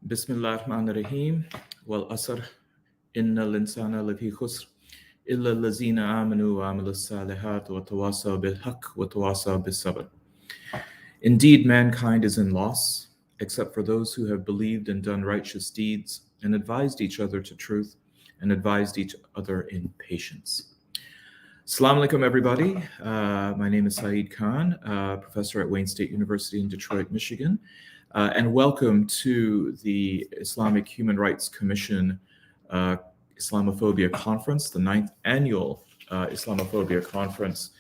Bismillah ar-Rahman ar-Rahim. Wal asr. Inna al-insana lafi khusr. Illa allazina amanu wa amilu salihat wa tawasaw bil haqq wa tawasaw bis sabr. Indeed, mankind is in loss, except for those who have believed and done righteous deeds and advised each other to truth and advised each other in patience. Assalamu alaikum, everybody. My name is Saeed Khan, professor at Wayne State University in Detroit, Michigan. And welcome to the Islamic Human Rights Commission Islamophobia Conference, the 9th annual Islamophobia Conference,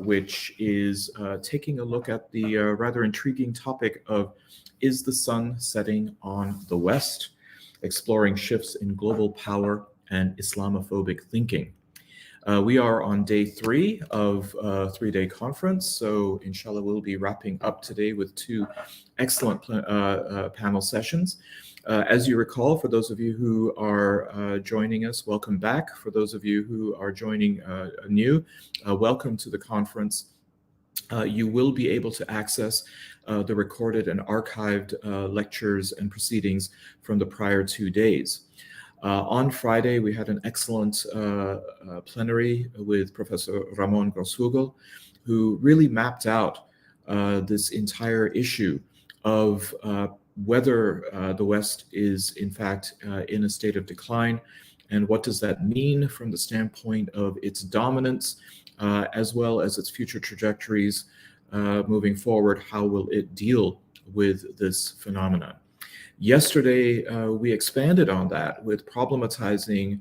which is taking a look at the rather intriguing topic of, is the sun setting on the West? Exploring shifts in global power and Islamophobic thinking. We are on day 3 of a 3-day conference, so inshallah we'll be wrapping up today with 2 excellent panel sessions. As you recall, for those of you who are joining us, welcome back. For those of you who are joining anew, welcome to the conference. You will be able to access the recorded and archived lectures and proceedings from the prior 2 days. On Friday, we had an excellent plenary with Professor Ramon Grosshugo, who really mapped out this entire issue of whether the West is, in fact, in a state of decline, and what does that mean from the standpoint of its dominance, as well as its future trajectories moving forward. How will it deal with this phenomenon? Yesterday, we expanded on that with problematizing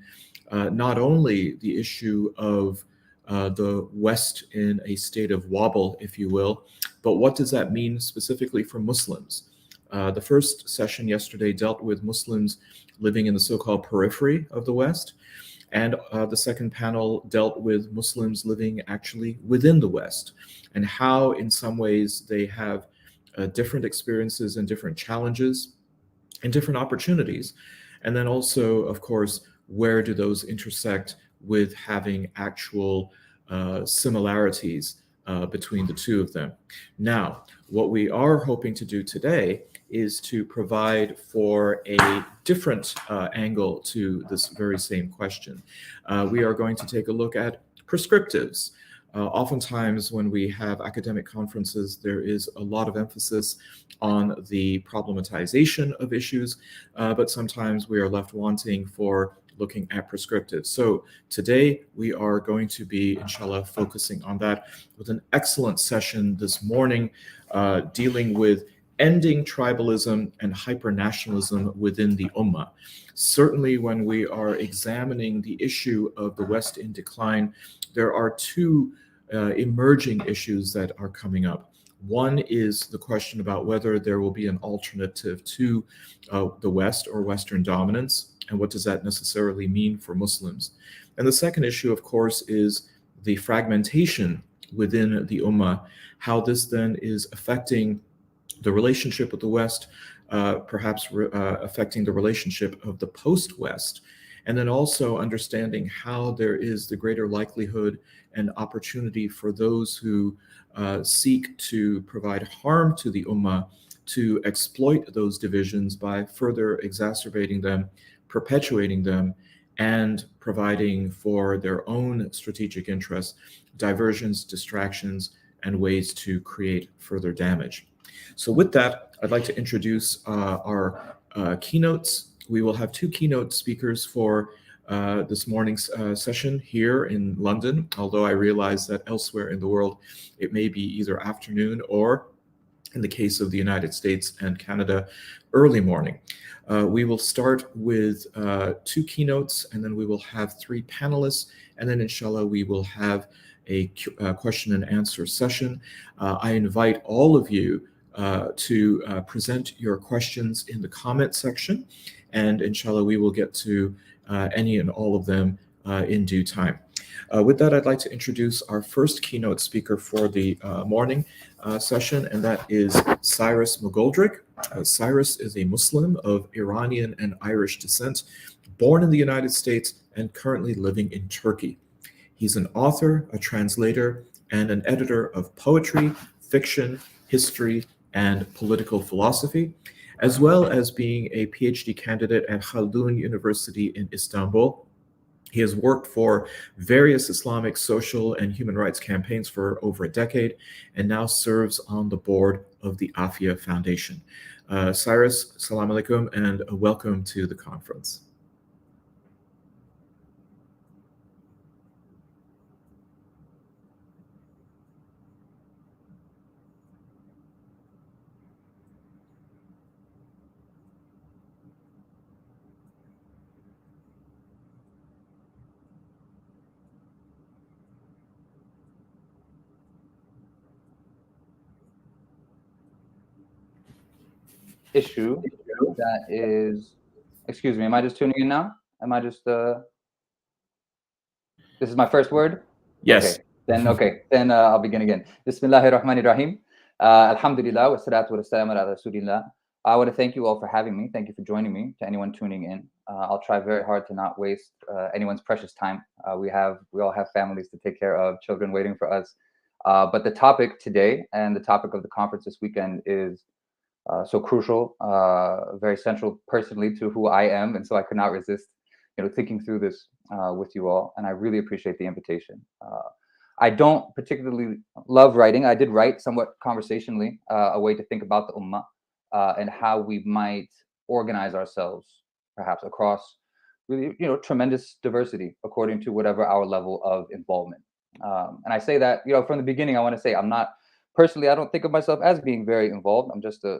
not only the issue of the West in a state of wobble, if you will, but what does that mean specifically for Muslims? The first session yesterday dealt with Muslims living in the so-called periphery of the West, and the second panel dealt with Muslims living actually within the West, and how in some ways they have different experiences and different challenges and different opportunities. And then also, of course, where do those intersect with having actual similarities between the two of them? Now, what we are hoping to do today is to provide for a different angle to this very same question. We are going to take a look at prescriptives. Oftentimes when we have academic conferences, there is a lot of emphasis on the problematization of issues, but sometimes we are left wanting for looking at prescriptives. So today we are going to be, inshallah, focusing on that with an excellent session this morning, dealing with ending tribalism and hypernationalism within the Ummah. Certainly when we are examining the issue of the West in decline, there are 2 emerging issues that are coming up. One is the question about whether there will be an alternative to the West or Western dominance, and what does that necessarily mean for Muslims? And the second issue, of course, is the fragmentation within the Ummah, how this then is affecting the relationship with the West, perhaps affecting the relationship of the post-West, and then also understanding how there is the greater likelihood and opportunity for those who seek to provide harm to the Ummah to exploit those divisions by further exacerbating them, perpetuating them, and providing for their own strategic interests, diversions, distractions, and ways to create further damage. So with that, I'd like to introduce our keynotes. We will have 2 keynote speakers for this morning's session here in London, although I realize that elsewhere in the world, it may be either afternoon or, in the case of the United States and Canada, early morning. We will start with 2 keynotes, and then we will have 3 panelists, and then inshallah we will have a question and answer session. I invite all of you to present your questions in the comment section, and inshallah we will get to any and all of them in due time. With that, I'd like to introduce our first keynote speaker for the morning session, and that is Cyrus McGoldrick. Cyrus is a Muslim of Iranian and Irish descent, born in the United States and currently living in Turkey. He's an author, a translator, and an editor of poetry, fiction, history, and political philosophy. as well as being a PhD candidate at Khaldun University in Istanbul. He has worked for various Islamic social and human rights campaigns for over a decade and now serves on the board of the Afia Foundation. Cyrus, salam alaikum, and welcome to the conference. Issue that is, excuse me, am I just tuning in now? Am I just, this is my first word? Yes. Okay, then I'll begin again. Bismillahir Rahmanir Rahim. Alhamdulillah, wa salatu wa salam ala Rasulillah. I want to thank you all for having me. Thank you for joining me. To anyone tuning in, I'll try very hard to not waste anyone's precious time. We all have families to take care of, children waiting for us. But the topic today and the topic of the conference this weekend is so crucial, very central personally to who I am, and so I could not resist, thinking through this with you all. And I really appreciate the invitation. I don't particularly love writing. I did write somewhat conversationally a way to think about the Ummah and how we might organize ourselves, perhaps across really, tremendous diversity according to whatever our level of involvement. And I say that, from the beginning, I want to say I don't think of myself as being very involved. I'm just a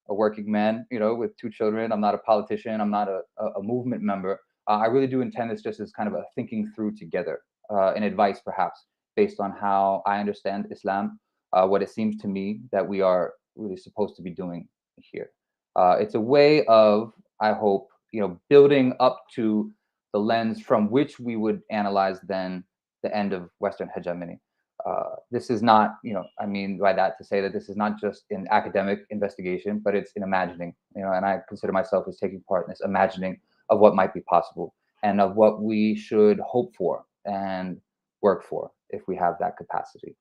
working man, with 2 children. I'm not a politician. I'm not a movement member. I really do intend this just as kind of a thinking through together, and advice perhaps based on how I understand Islam, what it seems to me that we are really supposed to be doing here. It's a way of, I hope, building up to the lens from which we would analyze then the end of Western hegemony. This is not, I mean by that to say that this is not just an academic investigation, but it's an imagining, and I consider myself as taking part in this imagining of what might be possible and of what we should hope for and work for if we have that capacity.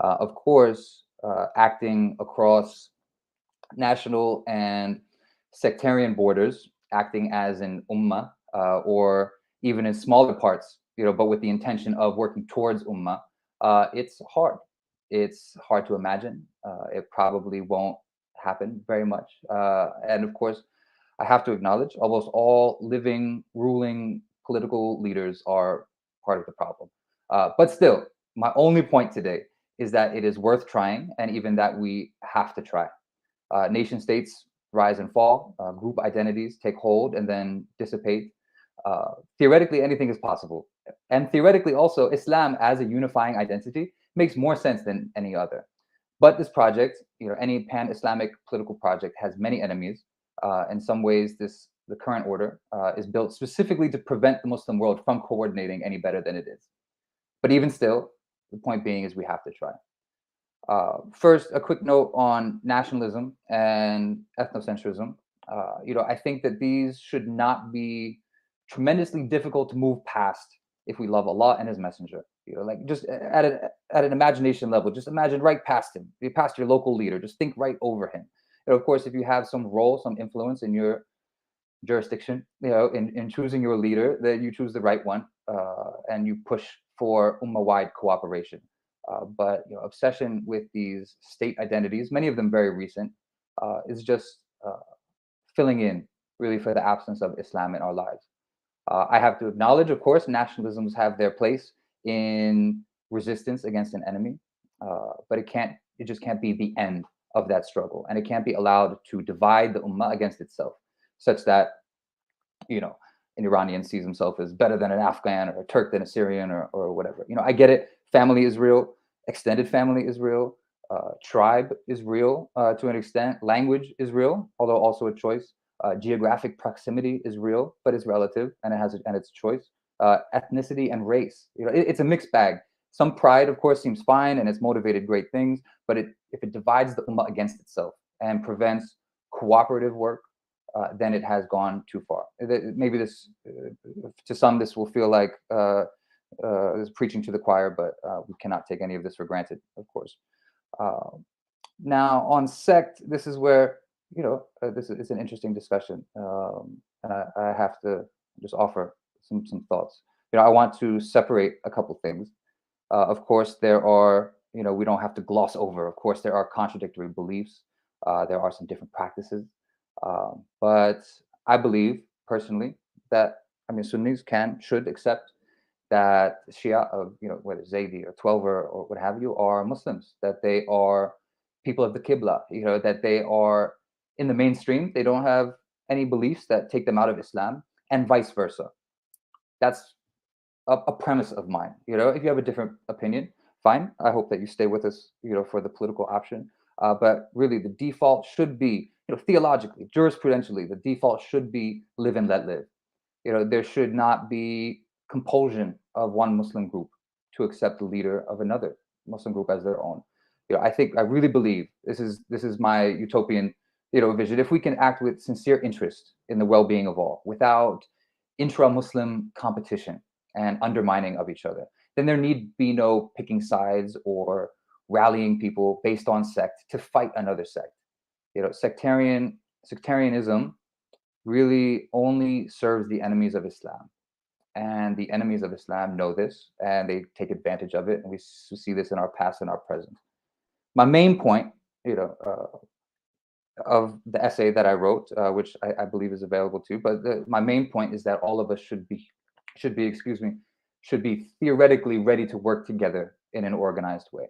Of course, acting across national and sectarian borders, acting as an ummah, or even in smaller parts, but with the intention of working towards ummah, it's hard. It's hard to imagine. It probably won't happen very much. And of course, I have to acknowledge almost all living, ruling political leaders are part of the problem. But still, my only point today is that it is worth trying, and even that we have to try. Nation states rise and fall, group identities take hold and then dissipate. Theoretically, anything is possible. And theoretically also, Islam as a unifying identity makes more sense than any other. But this project, any pan-Islamic political project has many enemies. In some ways, the current order is built specifically to prevent the Muslim world from coordinating any better than it is. But even still, the point being is we have to try. First, a quick note on nationalism and ethnocentrism. I think that these should not be tremendously difficult to move past if we love Allah and His Messenger. Like just at an imagination level, just imagine right past him, past your local leader. Just think right over him. Of course, if you have some role, some influence in your jurisdiction, in choosing your leader, then you choose the right one, and you push for ummah-wide cooperation. But obsession with these state identities, many of them very recent, is just filling in really for the absence of Islam in our lives. I have to acknowledge, of course, nationalisms have their place in resistance against an enemy, but it just can't be the end of that struggle, and it can't be allowed to divide the ummah against itself, such that an Iranian sees himself as better than an Afghan, or a Turk than a Syrian, or whatever. I get it. Family is real. Extended family is real. Tribe is real to an extent. Language is real, although also a choice. Geographic proximity is real, but it's relative, and it's a choice. Ethnicity and race, it's a mixed bag. Some pride, of course, seems fine, and it's motivated great things. But if it divides the ummah against itself and prevents cooperative work, then it has gone too far. Maybe this, to some, this will feel like is preaching to the choir, but we cannot take any of this for granted, of course. Now, on sect, this is where this is it's an interesting discussion, and I have to just offer some thoughts. I want to separate a couple things. Of course, there are, we don't have to gloss over. Of course, there are contradictory beliefs. There are some different practices. But I believe personally that, Sunnis should accept that Shia of, whether Zaidi or Twelver or what have you, are Muslims, that they are people of the Qibla, that they are in the mainstream. They don't have any beliefs that take them out of Islam, and vice versa. That's a premise of mine. If you have a different opinion, fine. I hope that you stay with us, for the political option. But really, the default should be, theologically, jurisprudentially, the default should be live and let live. There should not be compulsion of one Muslim group to accept the leader of another Muslim group as their own. I really believe this is my utopian, vision. If we can act with sincere interest in the well-being of all, without intra-Muslim competition and undermining of each other, then there need be no picking sides or rallying people based on sect to fight another sect. Sectarianism really only serves the enemies of Islam. And the enemies of Islam know this, and they take advantage of it. And we see this in our past and our present. My main point, of the essay that I wrote, which I believe is available too, but my main point is that all of us should be theoretically ready to work together in an organized way.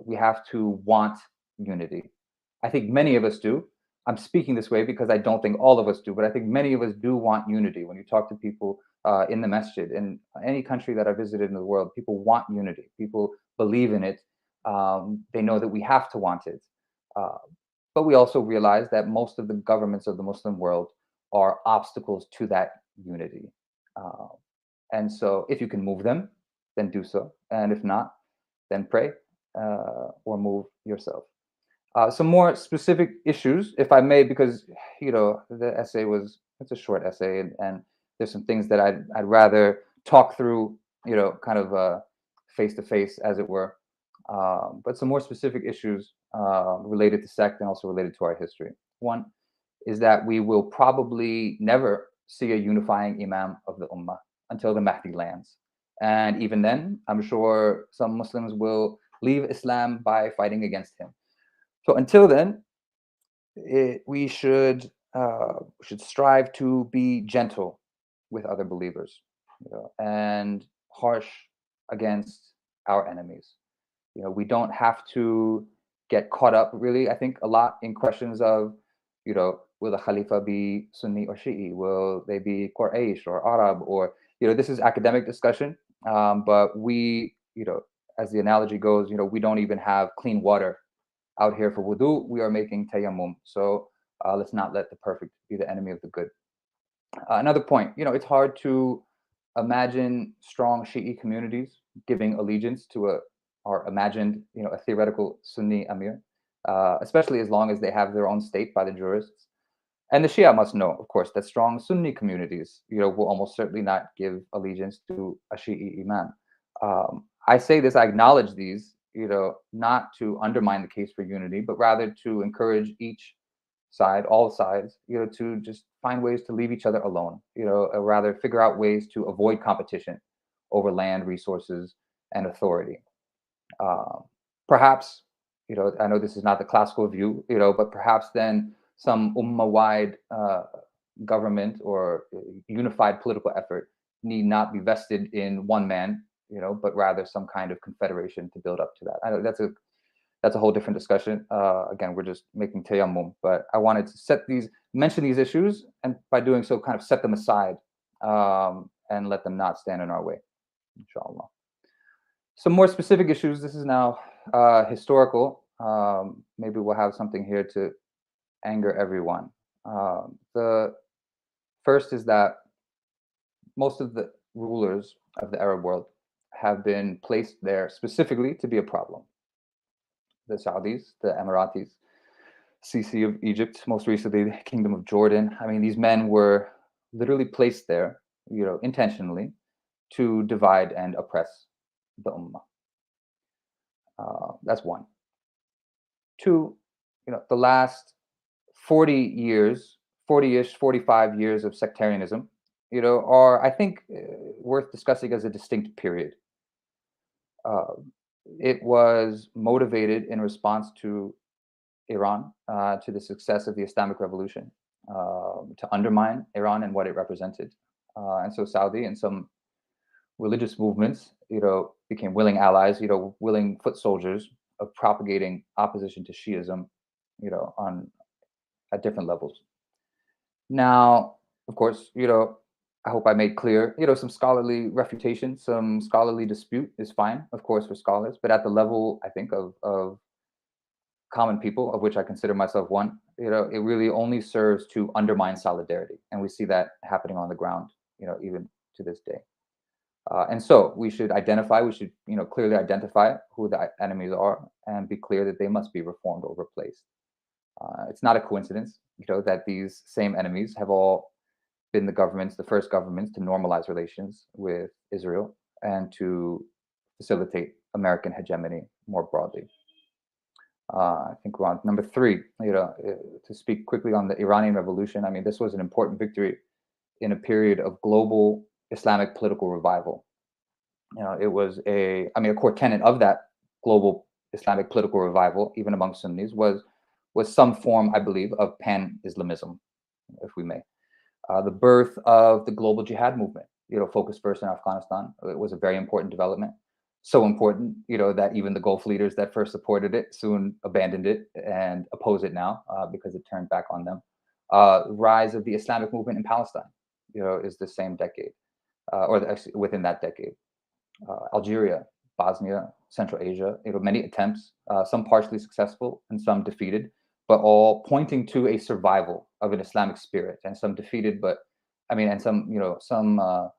We have to want unity. I think many of us do. I'm speaking this way because I don't think all of us do, but I think many of us do want unity. When you talk to people in the masjid, in any country that I visited in the world, people want unity. People believe in it. They know that we have to want it. But we also realize that most of the governments of the Muslim world are obstacles to that unity. And so if you can move them, then do so. And if not, then pray or move yourself. Some more specific issues, if I may, because the essay it's a short essay, and there's some things that I'd rather talk through, kind of face to face, as it were. But some more specific issues related to sect and also related to our history. One is that we will probably never see a unifying Imam of the Ummah until the Mahdi lands. And even then, I'm sure some Muslims will leave Islam by fighting against him. So until then, we should strive to be gentle with other believers, and harsh against our enemies. We don't have to get caught up, really, I think, a lot in questions of, will the Khalifa be Sunni or Shi'i? Will they be Quraysh or Arab? Or, this is academic discussion, but we, as the analogy goes, we don't even have clean water out here for wudu. We are making tayammum. So let's not let the perfect be the enemy of the good. Another point, it's hard to imagine strong Shi'i communities giving allegiance to or imagined, a theoretical Sunni Amir, especially as long as they have their own state by the jurists. And the Shia must know, of course, that strong Sunni communities, will almost certainly not give allegiance to a Shi'i Imam. I say this, I acknowledge these, not to undermine the case for unity, but rather to encourage each side, all sides, to just find ways to leave each other alone, or rather figure out ways to avoid competition over land, resources, and authority. Perhaps, I know this is not the classical view, but perhaps then some Ummah-wide government or unified political effort need not be vested in one man, but rather some kind of confederation to build up to that. I know that's a whole different discussion. Again, we're just making tayammum, but I wanted to mention these issues, and by doing so, kind of set them aside and let them not stand in our way, inshallah. Some more specific issues. This is now historical. Maybe we'll have something here to anger everyone. The first is that most of the rulers of the Arab world have been placed there specifically to be a problem. The Saudis, the Emiratis, Sisi of Egypt, most recently the Kingdom of Jordan. These men were literally placed there, intentionally, to divide and oppress the Ummah. That's one. Two, the last 40 years, 40-ish, 45 years of sectarianism, are, I think, worth discussing as a distinct period. It was motivated in response to Iran, to the success of the Islamic Revolution, to undermine Iran and what it represented. And so Saudi and some religious movements, became willing allies, willing foot soldiers of propagating opposition to Shiism, at different levels. Now, of course, I hope I made clear, some scholarly refutation, some scholarly dispute is fine, of course, for scholars, but at the level, I think, of common people, of which I consider myself one, it really only serves to undermine solidarity. And we see that happening on the ground, even to this day. And so we should clearly identify who the enemies are and be clear that they must be reformed or replaced. It's not a coincidence, that these same enemies have all been the first governments to normalize relations with Israel and to facilitate American hegemony more broadly. I think we're on number 3, to speak quickly on the Iranian Revolution. I mean, this was an important victory in a period of global Islamic political revival. It was a core tenet of that global Islamic political revival, even among Sunnis, was some form, I believe, of pan-Islamism, if we may. The birth of the global jihad movement, focused first in Afghanistan, it was a very important development. So important, that even the Gulf leaders that first supported it soon abandoned it and oppose it now because it turned back on them. Rise of the Islamic movement in Palestine, is the same decade, actually within that decade. Algeria, Bosnia, Central Asia, many attempts, some partially successful and some defeated, but all pointing to a survival of an Islamic spirit, and some defeated, and some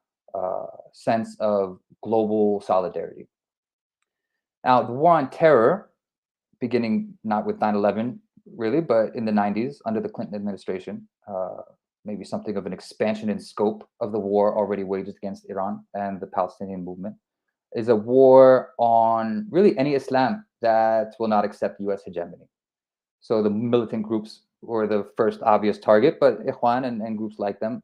sense of global solidarity. Now, the war on terror, beginning not with 9/11 really, but in the 90s under the Clinton administration, maybe something of an expansion in scope of the war already waged against Iran and the Palestinian movement, is a war on really any Islam that will not accept US hegemony. So the militant groups were the first obvious target, but Ikhwan and groups like them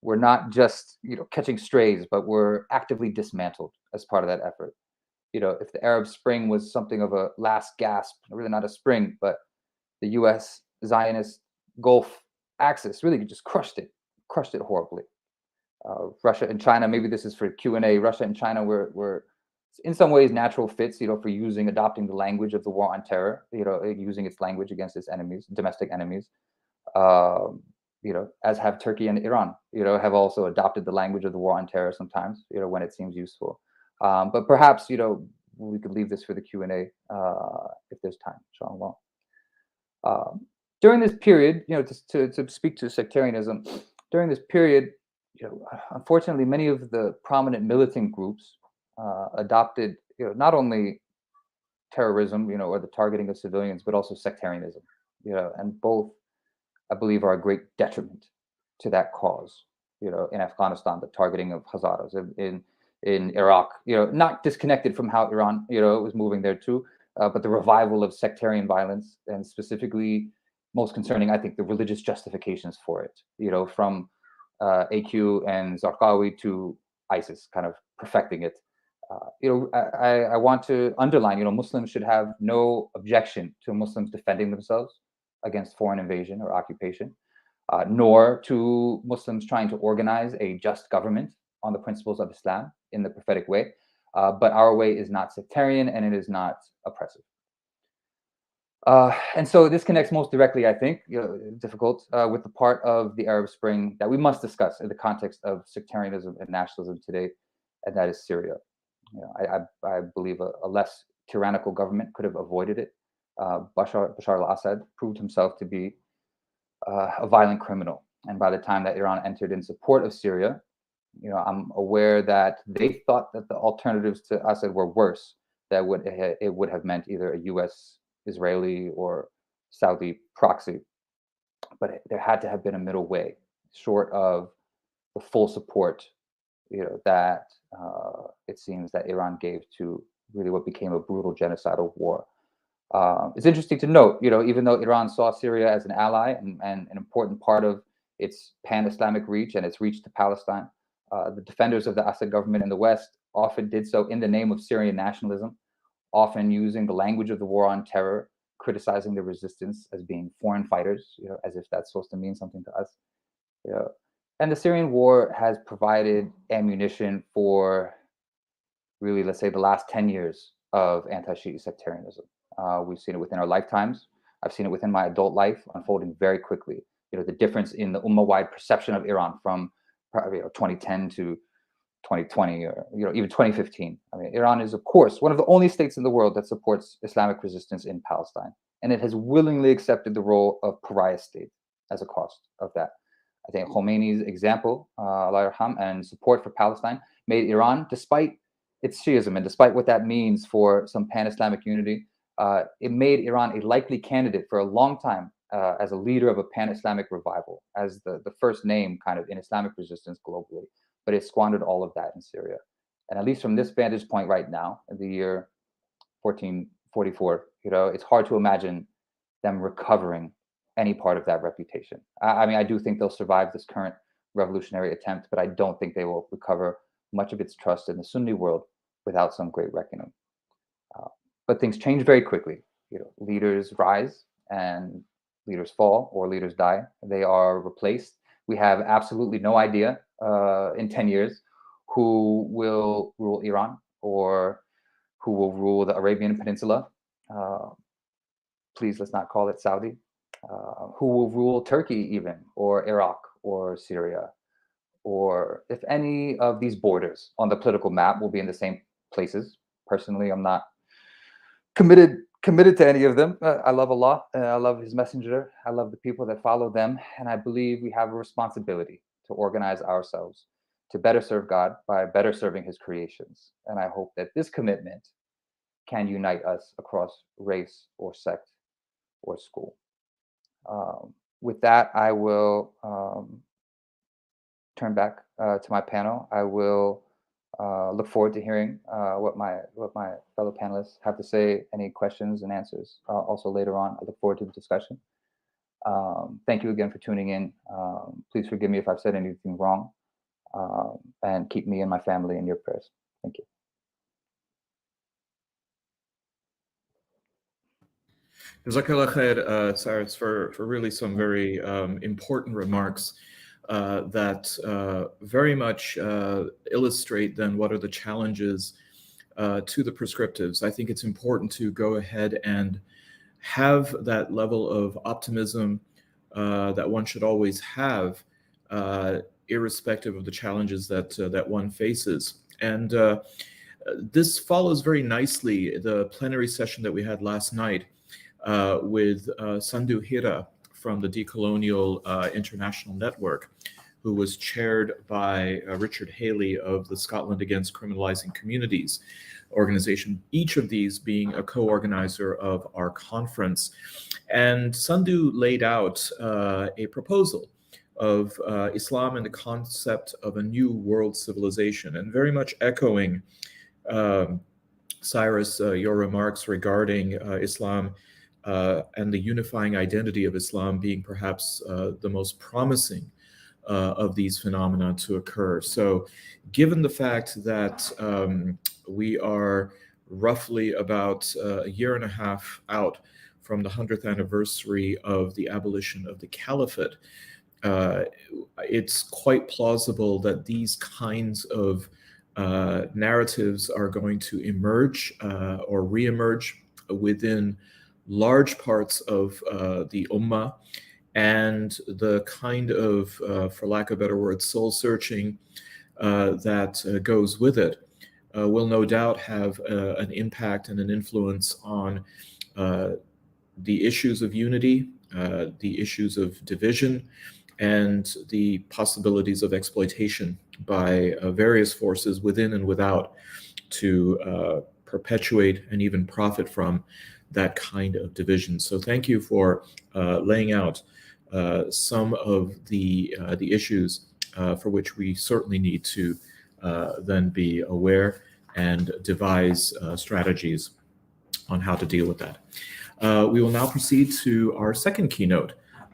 were not just catching strays, but were actively dismantled as part of that effort. If the Arab Spring was something of a last gasp, really not a spring, but the US Zionist Gulf axis really just crushed it horribly. Russia and China, maybe this is for Q&A, Russia and China were in some ways natural fits, for adopting the language of the war on terror, using its language against its enemies, domestic enemies, as have Turkey and Iran, have also adopted the language of the war on terror sometimes, when it seems useful. But perhaps, we could leave this for the Q&A if there's time, inshallah. During this period, to speak to sectarianism, during this period, unfortunately, many of the prominent militant groups adopted, not only terrorism, or the targeting of civilians, but also sectarianism, and both, I believe, are a great detriment to that cause. In Afghanistan, the targeting of Hazaras, in Iraq, not disconnected from how Iran, was moving there too, but the revival of sectarian violence, and specifically, most concerning, I think, the religious justifications for it, from AQ and Zarqawi to ISIS, kind of perfecting it. I want to underline, Muslims should have no objection to Muslims defending themselves against foreign invasion or occupation, nor to Muslims trying to organize a just government on the principles of Islam in the prophetic way. But our way is not sectarian and it is not oppressive. And so this connects most directly, I think, difficult, with the part of the Arab Spring that we must discuss in the context of sectarianism and nationalism today, and that is Syria. I believe a less tyrannical government could have avoided it. Bashar al-Assad proved himself to be a violent criminal. And by the time that Iran entered in support of Syria, I'm aware that they thought that the alternatives to Assad were worse, that it would have meant either a US, Israeli, or Saudi proxy. But there had to have been a middle way, short of the full support, that it seems that Iran gave to really what became a brutal genocidal war. It's interesting to note, even though Iran saw Syria as an ally and an important part of its pan-Islamic reach and its reach to Palestine, the defenders of the Assad government in the West often did so in the name of Syrian nationalism, often using the language of the war on terror, criticizing the resistance as being foreign fighters, as if that's supposed to mean something to us. And the Syrian war has provided ammunition for really, let's say, the last 10 years of anti-Shiite sectarianism. We've seen it within our lifetimes. I've seen it within my adult life unfolding very quickly. The difference in the Ummah-wide perception of Iran from 2010 to 2020 or even 2015. I mean, Iran is, of course, one of the only states in the world that supports Islamic resistance in Palestine, and it has willingly accepted the role of pariah state as a cost of that. I think Khomeini's example, Allah yarham, and support for Palestine made Iran, despite its Shiism and despite what that means for some pan-Islamic unity, it made Iran a likely candidate for a long time as a leader of a pan-Islamic revival, as the first name kind of in Islamic resistance globally. But it squandered all of that in Syria. And at least from this vantage point right now, in the year 1444, it's hard to imagine them recovering any part of that reputation. I mean, I do think they'll survive this current revolutionary attempt, but I don't think they will recover much of its trust in the Sunni world without some great reckoning. But things change very quickly. Leaders rise and leaders fall, or leaders die. They are replaced. We have absolutely no idea in 10 years who will rule Iran or who will rule the Arabian Peninsula. Please, let's not call it Saudi. Who will rule Turkey even, or Iraq, or Syria, or if any of these borders on the political map will be in the same places. Personally, I'm not committed to any of them. I love Allah, I love His Messenger, I love the people that follow them, and I believe we have a responsibility to organize ourselves to better serve God by better serving His creations. And I hope that this commitment can unite us across race or sect or school. With that, I will turn back to my panel. I will look forward to hearing what my fellow panelists have to say, any questions and answers. Also later on, I look forward to the discussion. Thank you again for tuning in. Please forgive me if I've said anything wrong, and keep me and my family in your prayers. Thank you. Jazakallah khair, Cyrus, for really some very important remarks that very much illustrate then what are the challenges to the prescriptives. I think it's important to go ahead and have that level of optimism that one should always have, irrespective of the challenges that one faces. And this follows very nicely the plenary session that we had last night with Sandhu Hira from the Decolonial International Network, who was chaired by Richard Haley of the Scotland Against Criminalizing Communities organization, each of these being a co-organizer of our conference. And Sandhu laid out a proposal of Islam and the concept of a new world civilization, and very much echoing Cyrus, your remarks regarding Islam and the unifying identity of Islam being perhaps the most promising of these phenomena to occur. So given the fact that we are roughly about a year and a half out from the 100th anniversary of the abolition of the caliphate, it's quite plausible that these kinds of narratives are going to emerge or reemerge within large parts of the Ummah, and the kind of, for lack of a better word, soul searching that goes with it will no doubt have an impact and an influence on the issues of unity, the issues of division, and the possibilities of exploitation by various forces within and without to perpetuate and even profit from that kind of division. So thank you for laying out some of the issues for which we certainly need to then be aware and devise strategies on how to deal with that. We will now proceed to our second keynote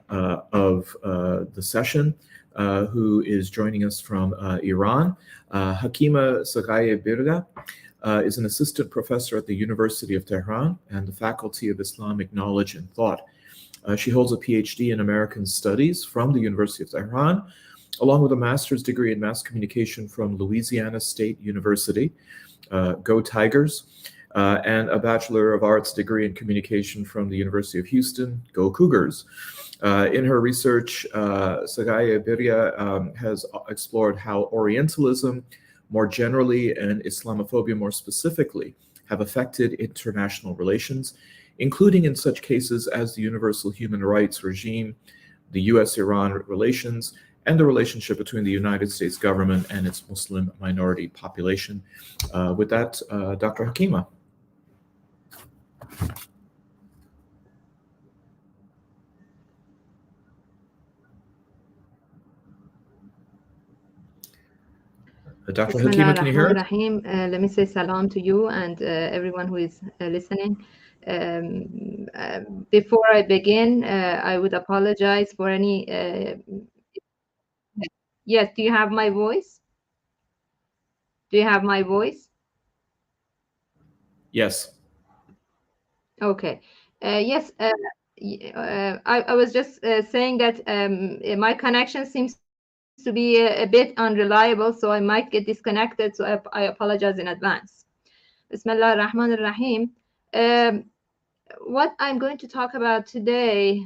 of the session, who is joining us from Iran. Hakimeh Saghaye-Biria is an assistant professor at the University of Tehran and the Faculty of Islamic Knowledge and Thought. She holds a PhD in American Studies from the University of Tehran, along with a master's degree in mass communication from Louisiana State University, Go Tigers, and a Bachelor of Arts degree in communication from the University of Houston, Go Cougars. In her research, Saghaye-Biria has explored how Orientalism more generally and Islamophobia more specifically have affected international relations, including in such cases as the universal human rights regime, the US-Iran relations, and the relationship between the United States government and its Muslim minority population. With that, Dr. Hakimeh. Dr. Hakimeh, can you hear us? Let me say salam to you and everyone who is listening. Before I begin, I would apologize for any... Yes, do you have my voice? Do you have my voice? Yes. Okay. Yes, I was just saying that my connection seems to be a bit unreliable, so I might get disconnected, so I apologize in advance. Bismillah ar-Rahman ar-Rahim. What I'm going to talk about today,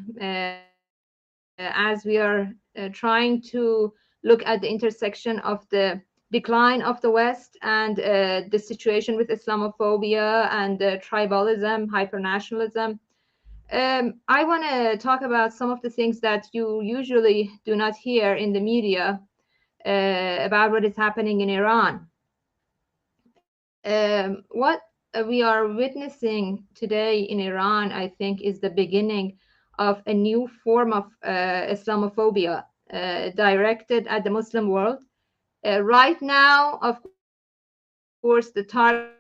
as we are trying to look at the intersection of the decline of the West and the situation with Islamophobia and tribalism, hypernationalism, I want to talk about some of the things that you usually do not hear in the media about what is happening in Iran. What we are witnessing today in Iran, I think, is the beginning of a new form of Islamophobia directed at the Muslim world. Right now, of course, the target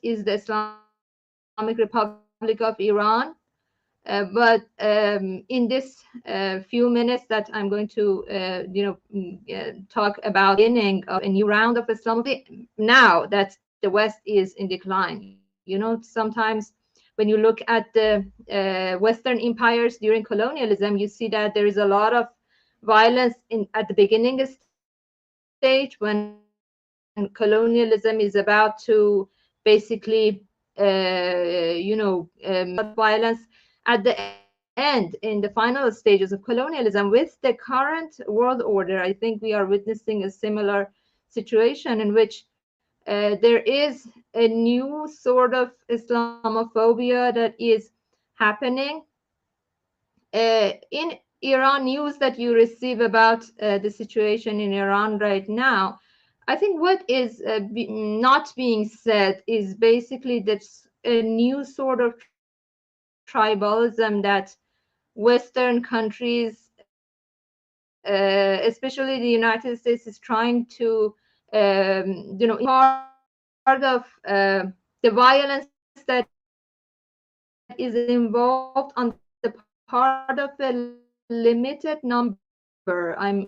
is the Islamic Republic of Iran. But in this few minutes that I'm going to, talk about the beginning of a new round of Islamophobia, now that the West is in decline. Sometimes when you look at the Western empires during colonialism, you see that there is a lot of violence at the beginning stage when colonialism is about to basically, violence. At the end, in the final stages of colonialism, with the current world order, I think we are witnessing a similar situation in which there is a new sort of Islamophobia that is happening. In Iran, news that you receive about the situation in Iran right now, I think what is not being said is basically that a new sort of tribalism that Western countries, especially the United States, is trying to, part of the violence that is involved on the part of a limited number. I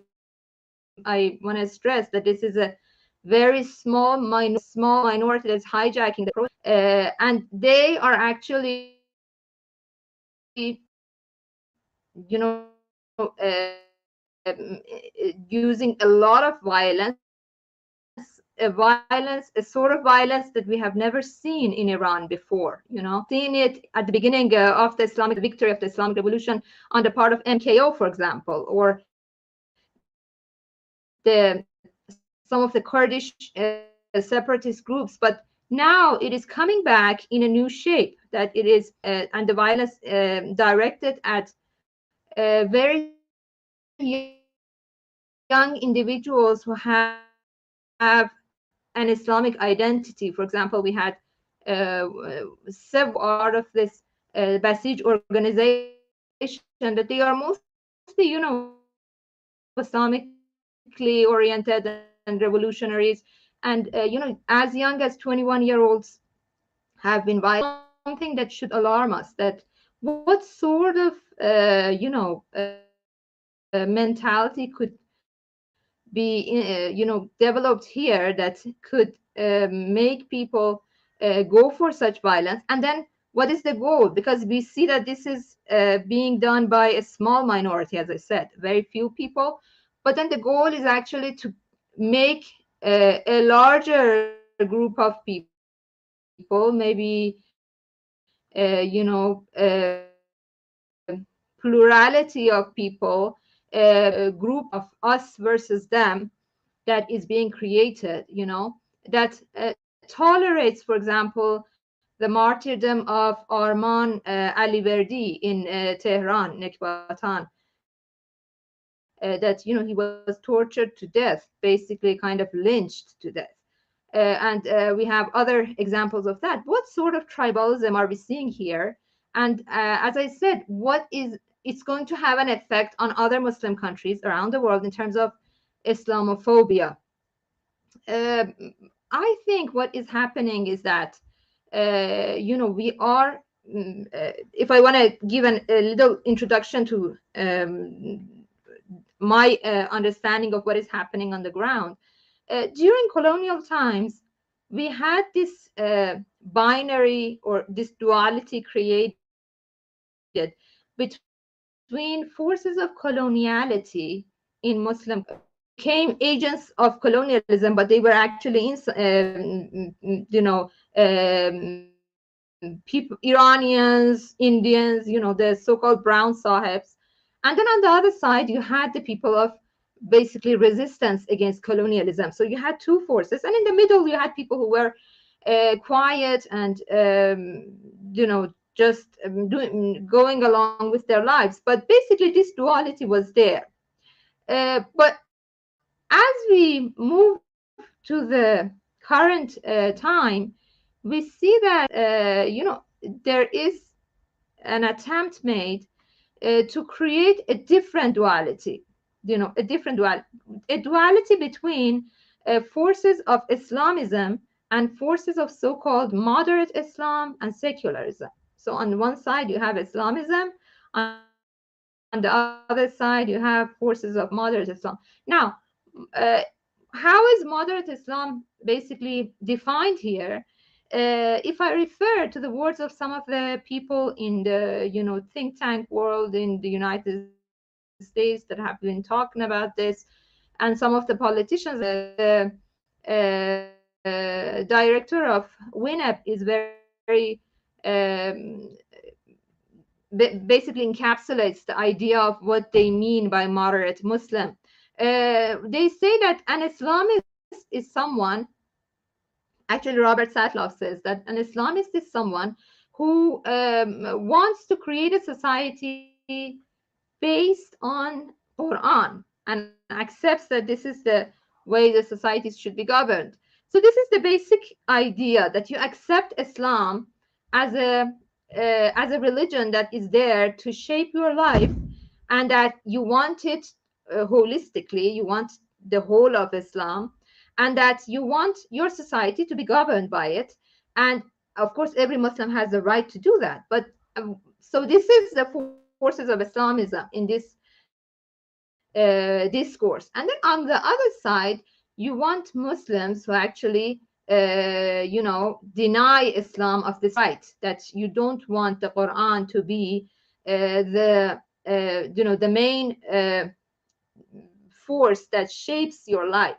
want to stress that this is a very small minority that's hijacking the process, and they are actually, using a lot of violence, a sort of violence that we have never seen in Iran before. Seen it at the beginning of the victory of the Islamic Revolution on the part of MKO, for example, or some of the Kurdish separatist groups, but now it is coming back in a new shape, that it is, and the violence directed at very young individuals who have an Islamic identity. For example, we had several part of this Basij organization that they are mostly, Islamically oriented and revolutionaries, and as young as 21-year-olds have been violent something that should alarm us, that what sort of mentality could be developed here that could make people go for such violence. And then what is the goal? Because we see that this is being done by a small minority, as I said, very few people, but then the goal is actually to make a larger group of people, maybe plurality of people, a group of us versus them, that is being created, that tolerates, for example, the martyrdom of Arman Aliverdi in Tehran, Nekbatan, that he was tortured to death, basically kind of lynched to death. And we have other examples of that. What sort of tribalism are we seeing here? And as I said, it's going to have an effect on other Muslim countries around the world in terms of Islamophobia. I think what is happening is that, we are, if I want to give a little introduction to my understanding of what is happening on the ground, during colonial times, we had this binary or this duality created between forces of coloniality in Muslim became agents of colonialism, but they were actually people, Iranians, Indians, the so-called brown sahibs. And then on the other side, you had the people of basically resistance against colonialism. So you had two forces, and in the middle you had people who were quiet and just going along with their lives. But basically this duality was there. But as we move to the current time, we see that there is an attempt made to create a different duality. A duality between forces of Islamism and forces of so-called moderate Islam and secularism. So on one side you have Islamism, on the other side you have forces of moderate Islam. Now, how is moderate Islam basically defined here? If I refer to the words of some of the people in the think tank world in the United States that have been talking about this, and some of the politicians, the director of WINEP is very basically encapsulates the idea of what they mean by moderate Muslim. They say that an Islamist is someone, actually Robert Satloff says that an Islamist is someone who wants to create a society based on Quran and accepts that this is the way the societies should be governed. So this is the basic idea, that you accept Islam as a religion that is there to shape your life, and that you want it holistically, you want the whole of Islam, and that you want your society to be governed by it. And of course, every Muslim has the right to do that. But so this is the forces of Islamism in this discourse. And then on the other side, you want Muslims who actually deny Islam of this right, that you don't want the Quran to be the main force that shapes your life.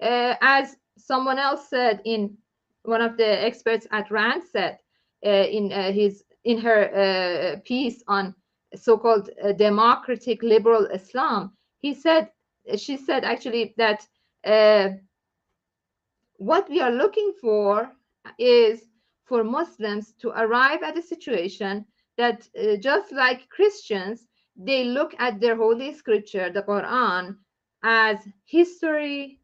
As someone else said, in one of the experts at RAND said in her piece on so-called democratic liberal Islam, she said actually that what we are looking for is for Muslims to arrive at a situation that just like Christians, they look at their holy scripture, the Quran, as history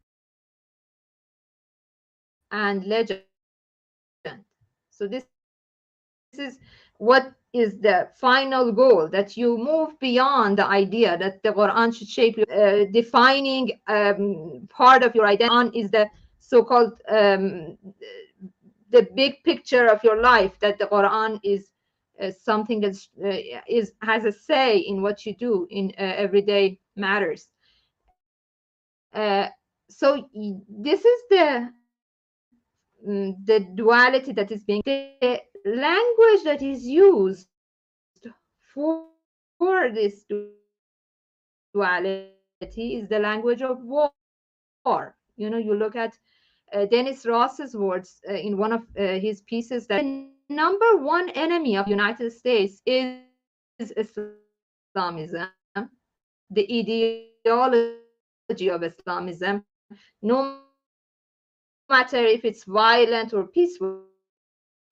and legend. So this is what is the final goal, that you move beyond the idea that the Quran should shape you. Defining part of your identity is the so-called the big picture of your life, that the Quran is something that has a say in what you do in everyday matters. So this is the duality that is being, the language that is used for this duality is the language of war. You know, you look at Dennis Ross's words in one of his pieces, that the number one enemy of the United States is Islamism, the ideology of Islamism, no matter if it's violent or peaceful,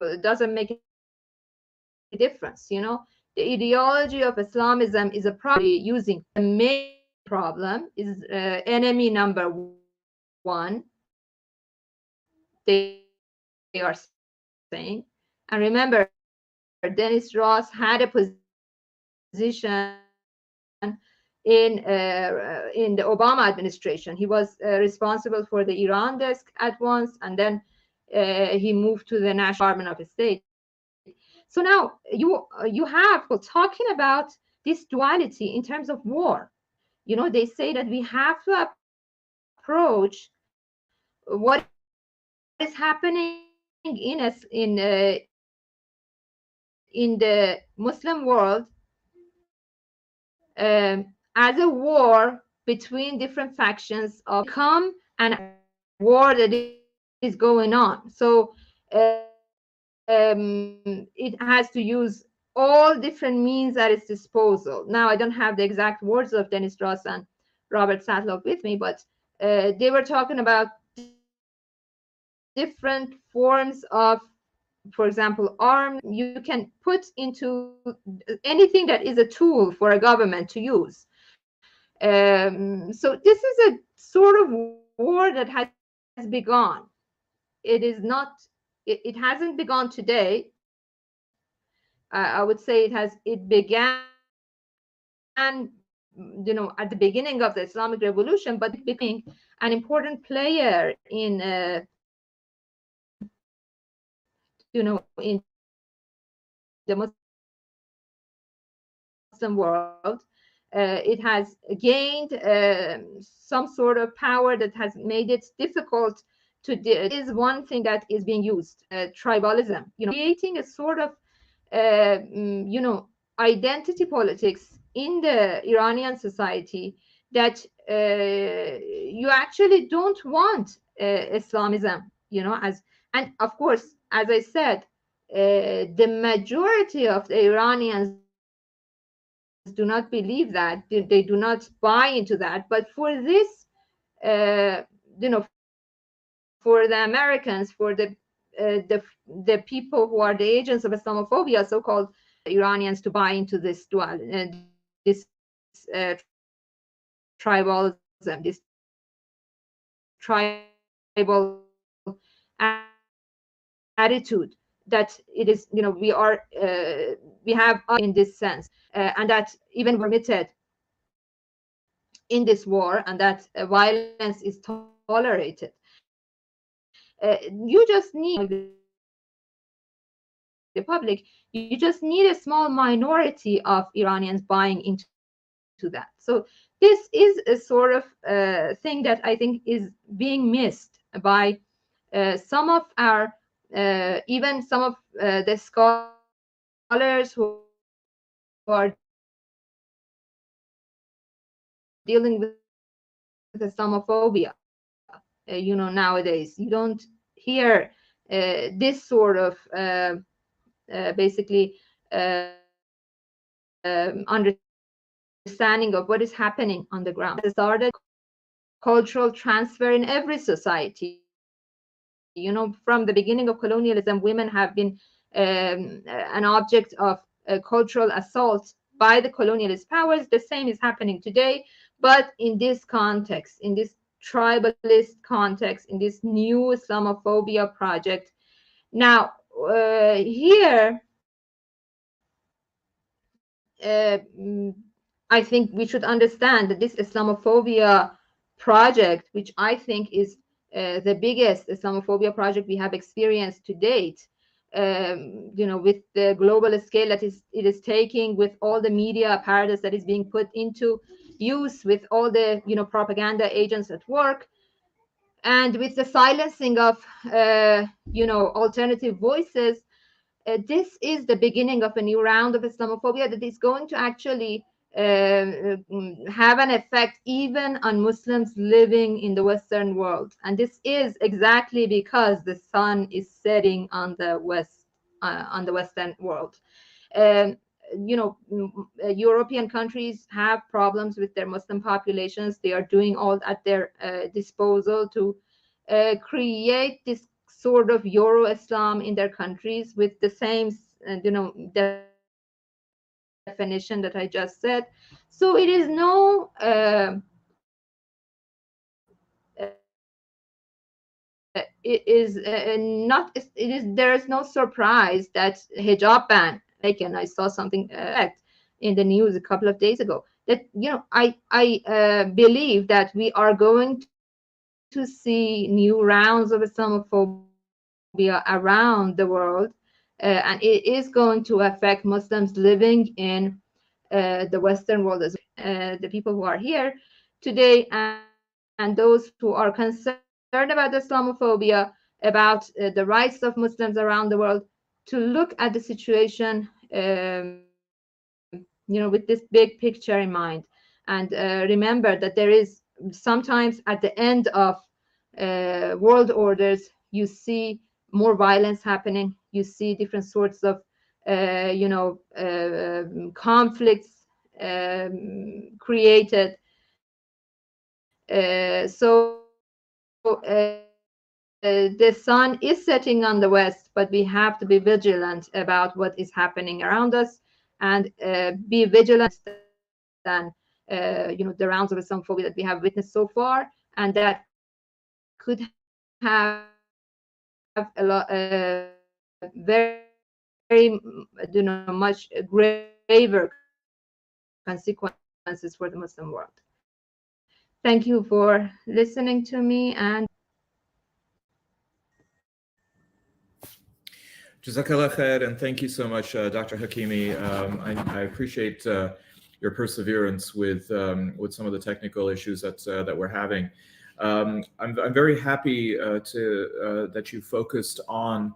it doesn't make a difference. You know, the ideology of Islamism is a problem. Using the main problem is enemy number one, they are saying. And remember, Dennis Ross had a position in the Obama administration. He was responsible for the Iran desk at once, and then he moved to the National Department of State. So now you have people talking about this duality in terms of war. You know, they say that we have to approach what is happening in the Muslim world as a war between different factions of come and a war that is going on. So it has to use all different means at its disposal. Now, I don't have the exact words of Dennis Ross and Robert Satlow with me, but they were talking about different forms of, for example, arms you can put into anything that is a tool for a government to use. So this is a sort of war that has begun. It is not, it hasn't begun today. I would say it began, you know, at the beginning of the Islamic Revolution, but it became an important player in, you know, in the Muslim world. It has gained some sort of power that has made it difficult to do. It is one thing that is being used, tribalism, you know, creating a sort of, you know, identity politics in the Iranian society, that you actually don't want Islamism, you know, and of course, as I said, the majority of the Iranians do not believe that, they do not buy into that. But for this, you know, for the Americans, for the people who are the agents of Islamophobia, so-called Iranians, to buy into this this tribalism, this tribal attitude, that it is, you know, we have in this sense, and that even we're committed in this war, and that violence is tolerated. You just need the public, you just need a small minority of Iranians buying into that. So this is a sort of thing that I think is being missed by some of our, even some of the scholars who are dealing with Islamophobia. You know, nowadays you don't hear this sort of basically understanding of what is happening on the ground. It started cultural transfer in every society. You know, from the beginning of colonialism, women have been an object of cultural assault by the colonialist powers. The same is happening today, but in this context, in this tribalist context, in this new Islamophobia project. Now, here, I think we should understand that this Islamophobia project, which I think is the biggest Islamophobia project we have experienced to date. With the global scale that it is taking, with all the media apparatus that is being put into use, with all the propaganda agents at work, and with the silencing of alternative voices, this is the beginning of a new round of Islamophobia that is going to actually have an effect even on Muslims living in the Western world. And this is exactly because the sun is setting on the Western world. European countries have problems with their Muslim populations. They are doing all at their disposal to create this sort of Euro-Islam in their countries with the same, definition that I just said. So it is there is no surprise that hijab ban, and I saw something in the news a couple of days ago, that I believe that we are going to see new rounds of Islamophobia around the world, and it is going to affect Muslims living in the Western world as well. The people who are here today and those who are concerned about Islamophobia, about the rights of Muslims around the world, to look at the situation with this big picture in mind, and remember that there is sometimes at the end of world orders, you see more violence happening, you see different sorts of conflicts created. The sun is setting on the west, but we have to be vigilant about what is happening around us, and be vigilant than the rounds of Islamophobia that we have witnessed so far, and that could have a lot very much graver consequences for the Muslim world. Thank you for listening to me. And Jazakallah khair, and thank you so much, Dr. Hakimeh. I appreciate your perseverance with some of the technical issues that we're having. I'm very happy that you focused on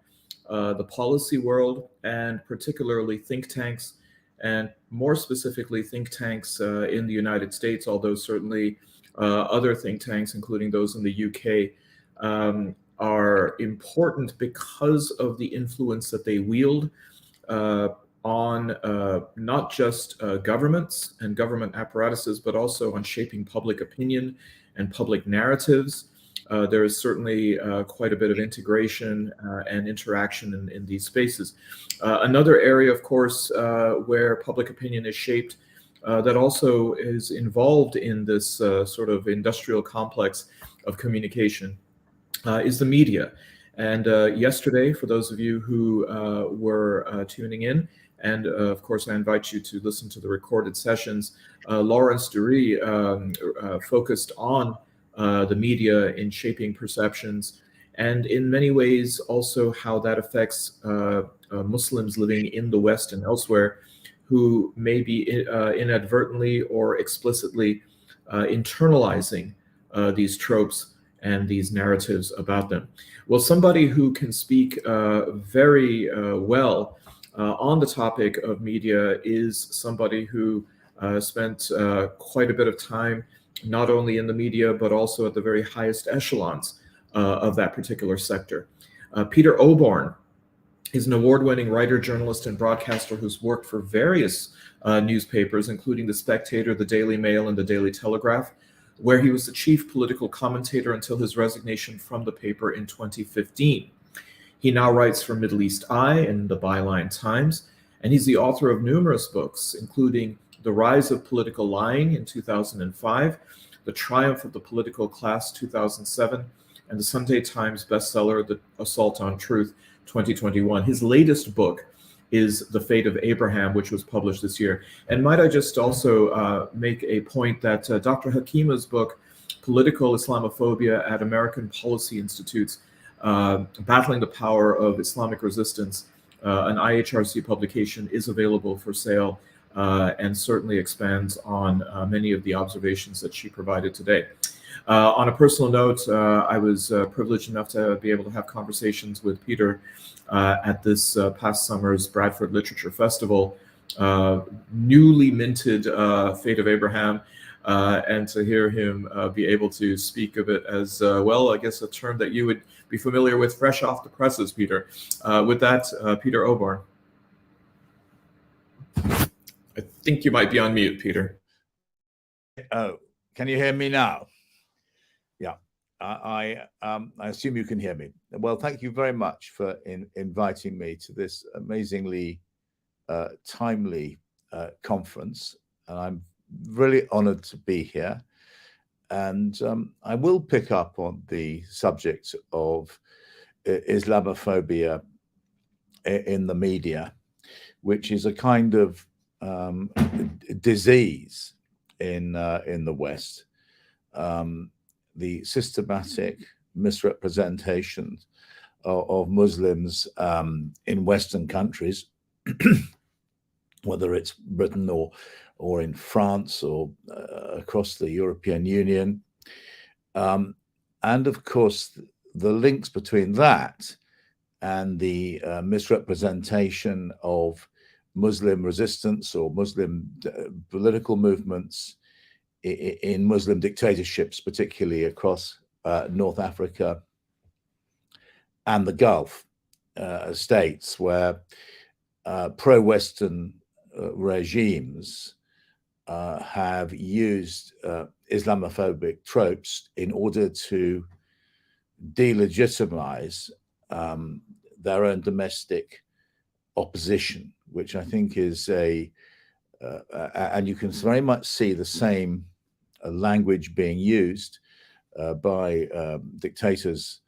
the policy world, and particularly think tanks, and more specifically think tanks in the United States, although certainly other think tanks, including those in the UK, are important because of the influence that they wield on not just governments and government apparatuses, but also on shaping public opinion and public narratives. There is certainly quite a bit of integration and interaction in these spaces. Another area, of course, where public opinion is shaped, that also is involved in this sort of industrial complex of communication, is the media. And yesterday, for those of you who were tuning in, and of course I invite you to listen to the recorded sessions, Lawrence Dury focused on the media in shaping perceptions, and in many ways also how that affects Muslims living in the West and elsewhere, who may be inadvertently or explicitly internalizing these tropes and these narratives about them. Well, somebody who can speak very well on the topic of media is somebody who spent quite a bit of time not only in the media, but also at the very highest echelons of that particular sector. Peter Oborne is an award-winning writer, journalist, and broadcaster who's worked for various newspapers, including The Spectator, The Daily Mail, and The Daily Telegraph, where he was the chief political commentator until his resignation from the paper in 2015. He now writes for Middle East Eye and the Byline Times, and he's the author of numerous books, including The Rise of Political Lying in 2005, The Triumph of the Political Class 2007, and the Sunday Times bestseller, The Assault on Truth 2021. His latest book is The Fate of Abraham, which was published this year. And might I just also make a point that Dr. Hakimeh's book, Political Islamophobia at American Policy Institutes, Battling the Power of Islamic Resistance, an IHRC publication, is available for sale and certainly expands on many of the observations that she provided today. On a personal note, I was privileged enough to be able to have conversations with Peter at this past summer's Bradford Literature Festival, newly minted Fate of Abraham, and to hear him be able to speak of it as, well, I guess a term that you would be familiar with, fresh off the presses, Peter. With that, Peter Oborne. I think you might be on mute, Peter. Oh, can you hear me now? Yeah, I assume you can hear me. Well, thank you very much for inviting me to this amazingly timely conference. And I'm really honored to be here. And I will pick up on the subject of Islamophobia in the media, which is a kind of disease in the West. The systematic misrepresentation of Muslims in Western countries, whether it's Britain or in France or across the European Union. And of course, the links between that and the misrepresentation of Muslim resistance or Muslim political movements in Muslim dictatorships, particularly across North Africa and the Gulf states, where pro-Western regimes have used Islamophobic tropes in order to delegitimize their own domestic opposition, which I think is and you can very much see the same language being used by dictators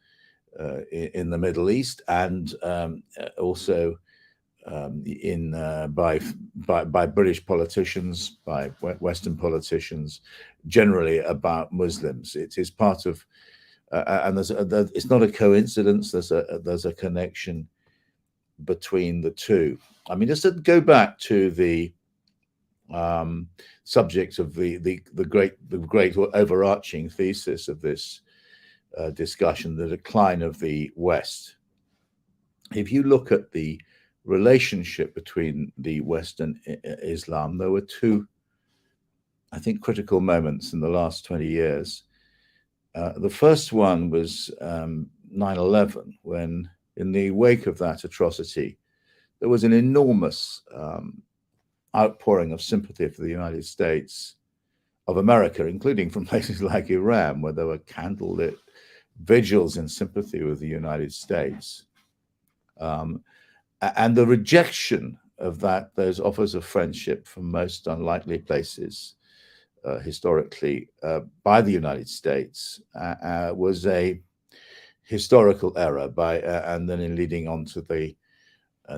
in the Middle East and also by British politicians, by Western politicians, generally about Muslims. It is part of, and it's not a coincidence. There's a connection between the two. I mean, just to go back to the subject of the great overarching thesis of this discussion, the decline of the West. If you look at the relationship between the West and Islam, there were two, I think, critical moments in the last 20 years. The first one was 9/11, when, in the wake of that atrocity, there was an enormous outpouring of sympathy for the United States of America, including from places like Iran, where there were candlelit vigils in sympathy with the United States. And the rejection of those offers of friendship from most unlikely places historically by the United States was a historical error, and then in leading on to the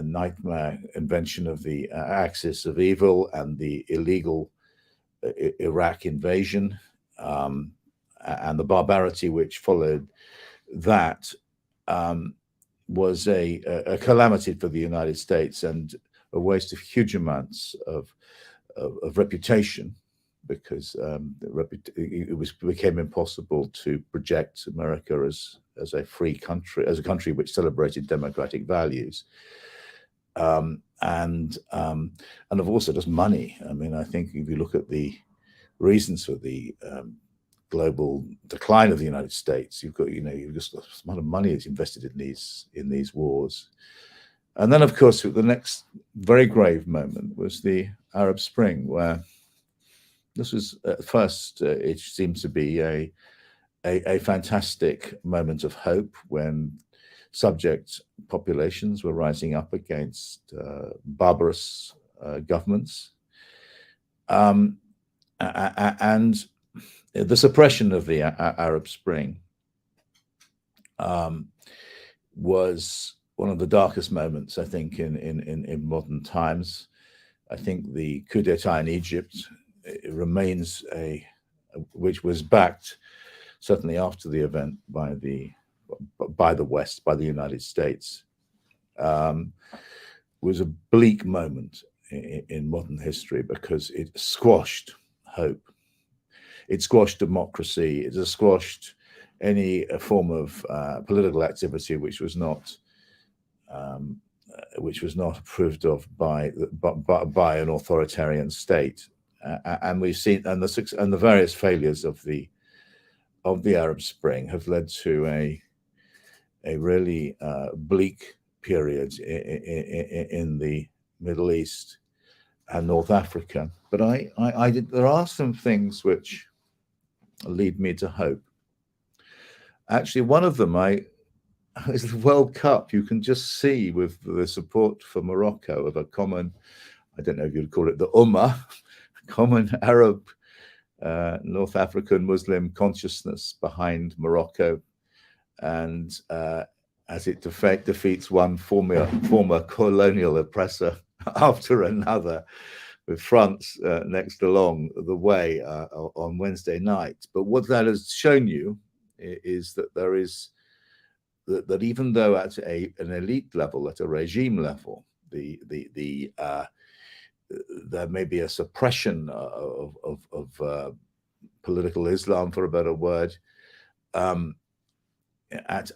nightmare invention of the axis of evil and the illegal Iraq invasion and the barbarity which followed that was a calamity for the United States and a waste of huge amounts of reputation, because it became impossible to project America as a free country, as a country which celebrated democratic values, and of also just money. I mean, I think if you look at the reasons for the global decline of the United States, you've just the amount of money that's invested in these wars. And then, of course, the next very grave moment was the Arab Spring, where this was at first it seemed to be a fantastic moment of hope, when subject populations were rising up against barbarous governments, and the suppression of the Arab Spring was one of the darkest moments, I think, in modern times. I think the coup d'etat in Egypt remains which was backed certainly after the event by the West, by the United States, was a bleak moment in modern history, because it squashed hope. It squashed democracy. It has squashed any form of political activity which was not approved of by an authoritarian state. And we've seen, and the various failures of the Arab Spring have led to a really bleak period in the Middle East and North Africa. But there are some things which lead me to hope. Actually, one of them is the World Cup. You can just see, with the support for Morocco of a common, I don't know if you'd call it the Ummah, common Arab, North African Muslim consciousness behind Morocco, and as it defeats one former colonial oppressor after another, with France next along the way on Wednesday night. But what that has shown you is that that even though at an elite level, at a regime level, there may be a suppression of political Islam, for a better word, at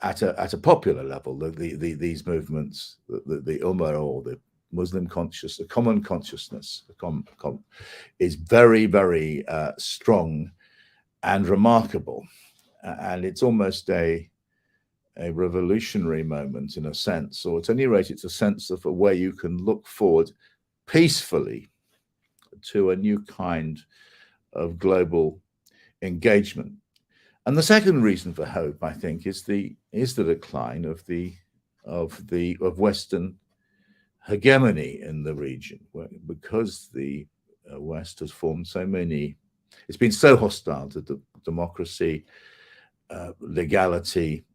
a popular level, these movements, the Ummah, or the Muslim consciousness, the common consciousness, is very, very strong and remarkable, and it's almost a revolutionary moment in a sense, or at any rate, it's a sense of a way you can look forward peacefully to a new kind of global engagement. And the second reason for hope, I think, is the decline of Western hegemony in the region, because the West has formed so many. It's been so hostile to democracy, legality,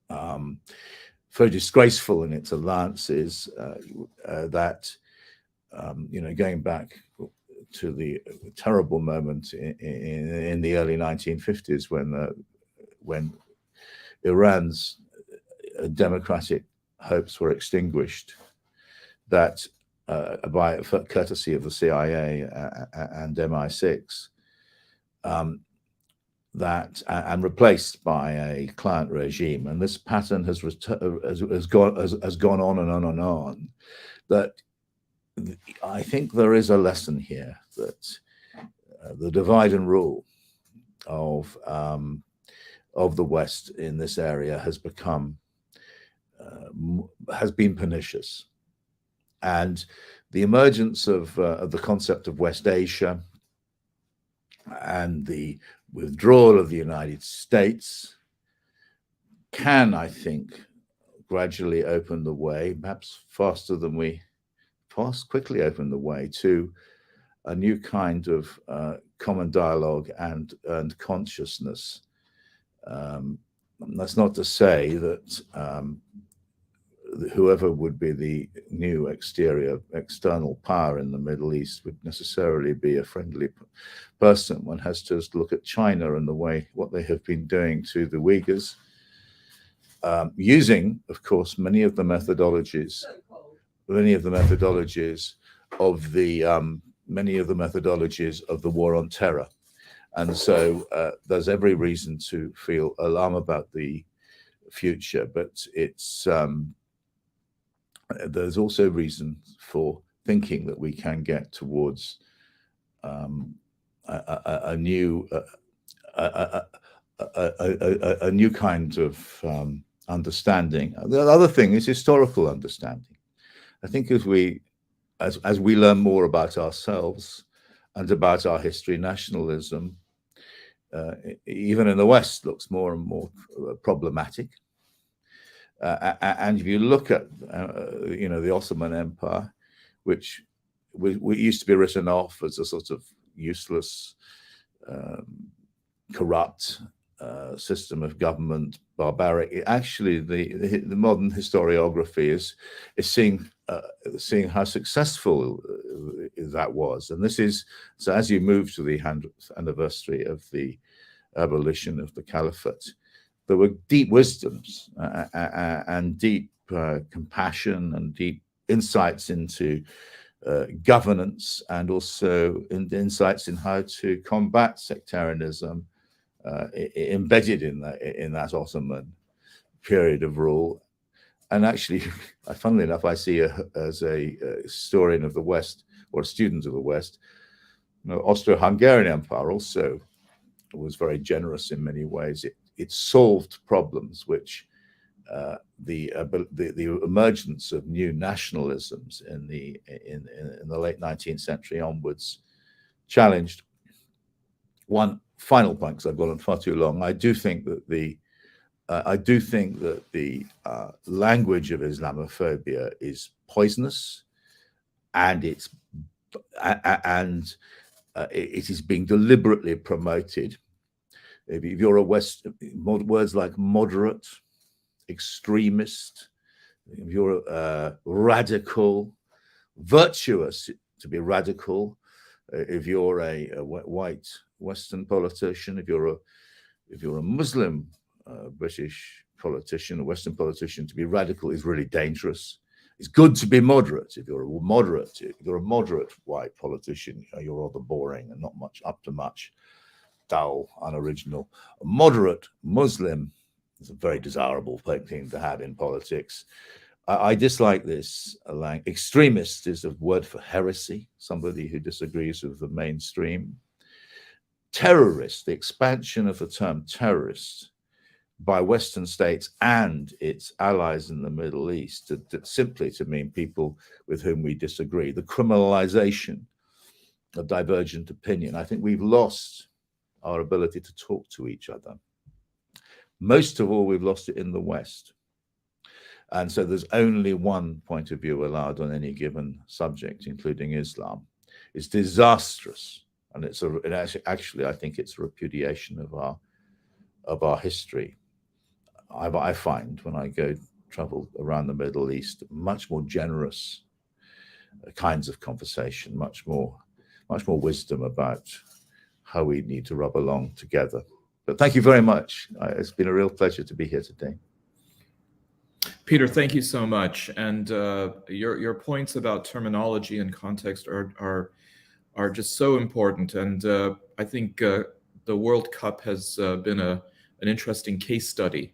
very disgraceful in its alliances, that going back to the terrible moment in the early 1950s when Iran's democratic hopes were extinguished, that by courtesy of the CIA and MI6, and replaced by a client regime, and this pattern has gone on and on and on. That I think there is a lesson here, that the divide and rule of the West in this area has been pernicious, and the emergence of the concept of West Asia and the withdrawal of the United States can, I think, gradually open the way, perhaps quickly open the way to a new kind of common dialogue and consciousness. That's not to say that whoever would be the new external power in the Middle East would necessarily be a friendly person. One has to just look at China and what they have been doing to the Uyghurs, using, of course, many of the methodologies of the war on terror. And so there's every reason to feel alarm about the future, but there's also reason for thinking that we can get towards a new kind of understanding. The other thing is historical understanding. I think as we learn more about ourselves and about our history, nationalism, even in the West, looks more and more problematic. And if you look at, the Ottoman Empire, which we used to be written off as a sort of useless, corrupt system of government, barbaric. Actually, the modern historiography is seeing how successful that was, and this is so. As you move to the 100th anniversary of the abolition of the caliphate. There were deep wisdoms and deep compassion and deep insights into governance, and also insights in how to combat sectarianism embedded in that Ottoman period of rule. And actually, funnily enough, I see as a historian of the West, or a student of the West, Austro-Hungarian Empire also was very generous in many ways. It solved problems which the emergence of new nationalisms in the late 19th century onwards challenged. One final point, because I've gone on far too long. I do think that the language of Islamophobia is poisonous, and it is being deliberately promoted. If you're a words like moderate, extremist, if you're radical, virtuous to be radical, if you're a white Western politician, if you're a Muslim British politician, a Western politician, to be radical is really dangerous. It's good to be moderate. If you're a moderate white politician, you're rather boring and not much up to much, dull, unoriginal. A moderate Muslim is a very desirable thing to have in politics. I dislike this. Extremist is a word for heresy, somebody who disagrees with the mainstream. Terrorist, the expansion of the term terrorist by Western states and its allies in the Middle East simply to mean people with whom we disagree. The criminalization of divergent opinion. I think we've lost our ability to talk to each other. Most of all, we've lost it in the West. And so there's only one point of view allowed on any given subject, including Islam. It's disastrous. And actually, I think it's a repudiation of our history. I find when I travel around the Middle East, much more generous kinds of conversation, much more wisdom about how we need to rub along together. But thank you very much. It's been a real pleasure to be here today. Peter, thank you so much. And your points about terminology and context are just so important. And I think the World Cup has been an interesting case study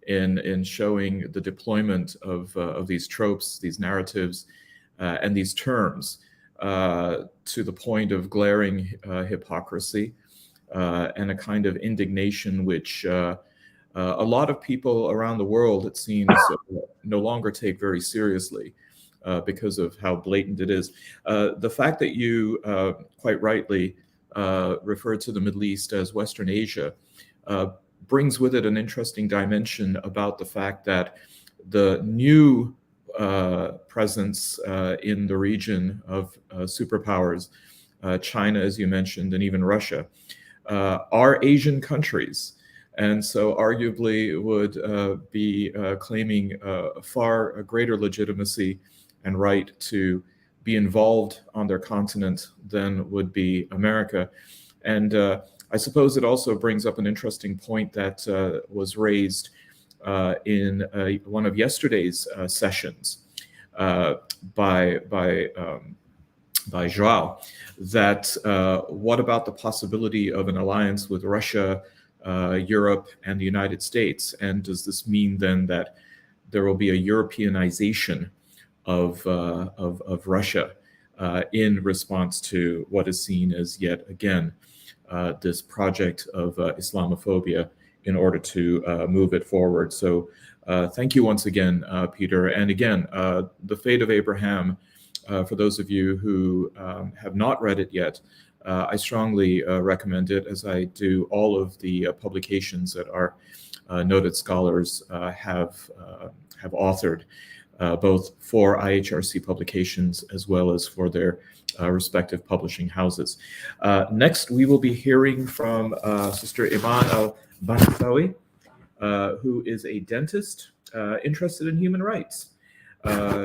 in showing the deployment of these tropes, these narratives, and these terms to the point of glaring hypocrisy and a kind of indignation which a lot of people around the world, it seems, no longer take very seriously because of how blatant it is. The fact that you quite rightly referred to the Middle East as Western Asia brings with it an interesting dimension about the fact that the new presence in the region of superpowers, China, as you mentioned, and even Russia, are Asian countries. And so arguably would be claiming a far greater legitimacy and right to be involved on their continent than would be America. And I suppose it also brings up an interesting point that was raised in one of yesterday's sessions by Joao, that what about the possibility of an alliance with Russia, Europe, and the United States? And does this mean then that there will be a Europeanization of Russia in response to what is seen as yet again this project of Islamophobia in order to move it forward? So thank you once again, Peter. And again, The Fate of Abraham, for those of you who have not read it yet, I strongly recommend it, as I do all of the publications that our noted scholars have authored, both for IHRC publications as well as for their respective publishing houses. Next, we will be hearing from Sister Eman El-Bahnassawy, who is a dentist interested in human rights.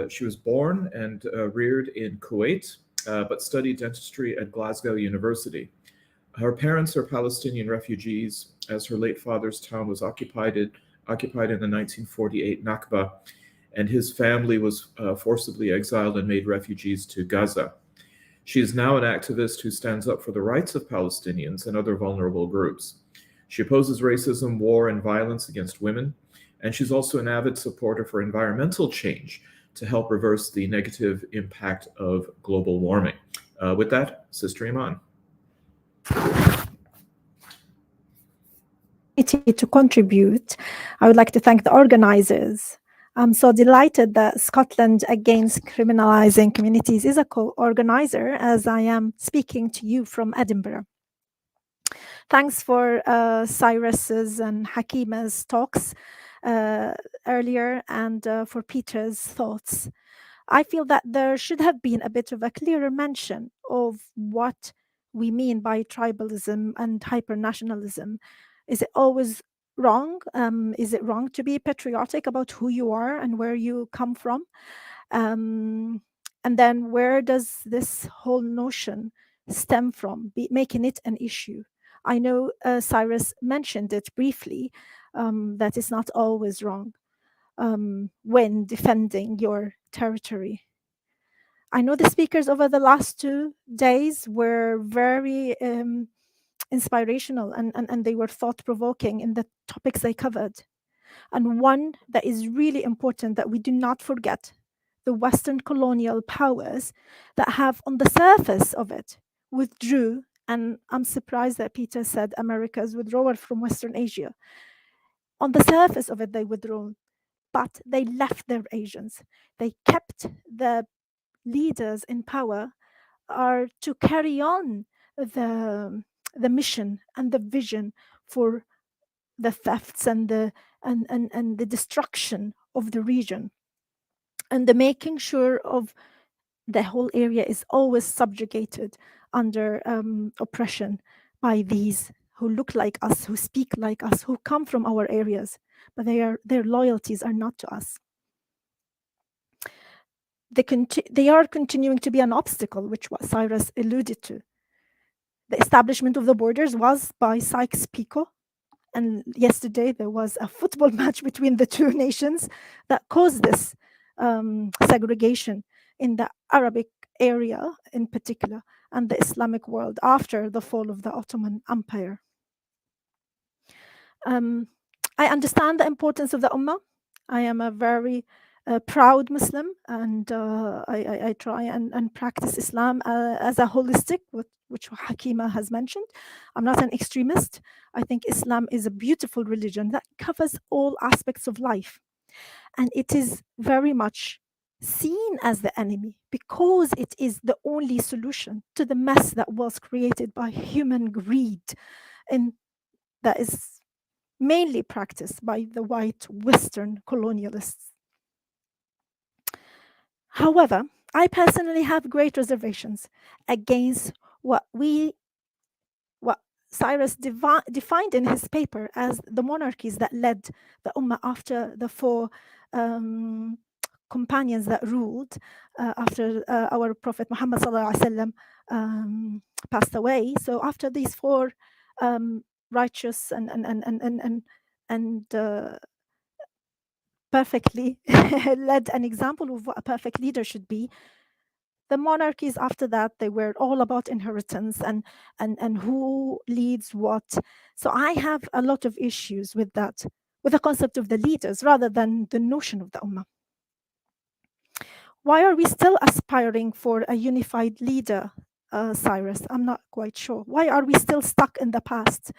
She was born and reared in Kuwait, but studied dentistry at Glasgow University. Her parents are Palestinian refugees, as her late father's town was occupied in the 1948 Nakba, and his family was forcibly exiled and made refugees to Gaza. She is now an activist who stands up for the rights of Palestinians and other vulnerable groups. She opposes racism, war, and violence against women, and she's also an avid supporter for environmental change to help reverse the negative impact of global warming. With that, Sister Eman. To contribute, I would like to thank the organizers. I'm so delighted that Scotland Against Criminalising Communities is a co-organizer, as I am speaking to you from Edinburgh. Thanks for Cyrus's and Hakimeh's talks earlier, and for Peter's thoughts. I feel that there should have been a bit of a clearer mention of what we mean by tribalism and hypernationalism. Is it always wrong? Is it wrong to be patriotic about who you are and where you come from? And then where does this whole notion stem from, making it an issue? I know Cyrus mentioned it briefly, that it's not always wrong when defending your territory. I know the speakers over the last 2 days were very inspirational, and they were thought-provoking in the topics they covered. And one that is really important that we do not forget, the Western colonial powers that have on the surface of it withdrew, and I'm surprised that Peter said America's withdrawal from Western Asia. On the surface of it, they withdrew, but they left their Asians. They kept the leaders in power are to carry on the mission and the vision for the thefts and the destruction of the region, and the making sure of the whole area is always subjugated under oppression by these who look like us, who speak like us, who come from our areas, but their loyalties are not to us. They are continuing to be an obstacle, which what Cyrus alluded to. The establishment of the borders was by Sykes-Picot, and yesterday there was a football match between the two nations that caused this segregation in the Arabic area in particular and the Islamic world after the fall of the Ottoman Empire. I understand the importance of the Ummah. I am a very proud Muslim, and I try and practice Islam as a holistic, which Hakimeh has mentioned. I'm not an extremist. I think Islam is a beautiful religion that covers all aspects of life. And it is very much seen as the enemy because it is the only solution to the mess that was created by human greed, and that is mainly practiced by the white Western colonialists. However, I personally have great reservations against what Cyrus defined in his paper as the monarchies that led the Ummah after the four companions that ruled after our Prophet Muhammad ﷺ passed away. So after these four righteous and perfectly led an example of what a perfect leader should be, the monarchies after that, they were all about inheritance and who leads what. So I have a lot of issues with that, with the concept of the leaders rather than the notion of the Ummah. Why are we still aspiring for a unified leader, Cyrus? I'm not quite sure. Why are we still stuck in the past?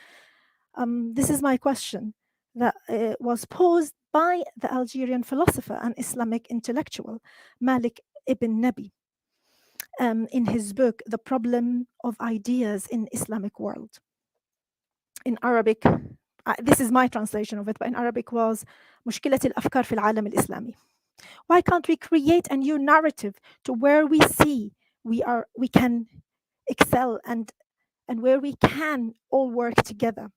This is my question that was posed by the Algerian philosopher and Islamic intellectual Malik ibn Nabi in his book, The Problem of Ideas in Islamic World. In Arabic, this is my translation of it, but in Arabic was مشكلة الأفكار في العالم الإسلامي. Why can't we create a new narrative to where we see we can excel and where we can all work together?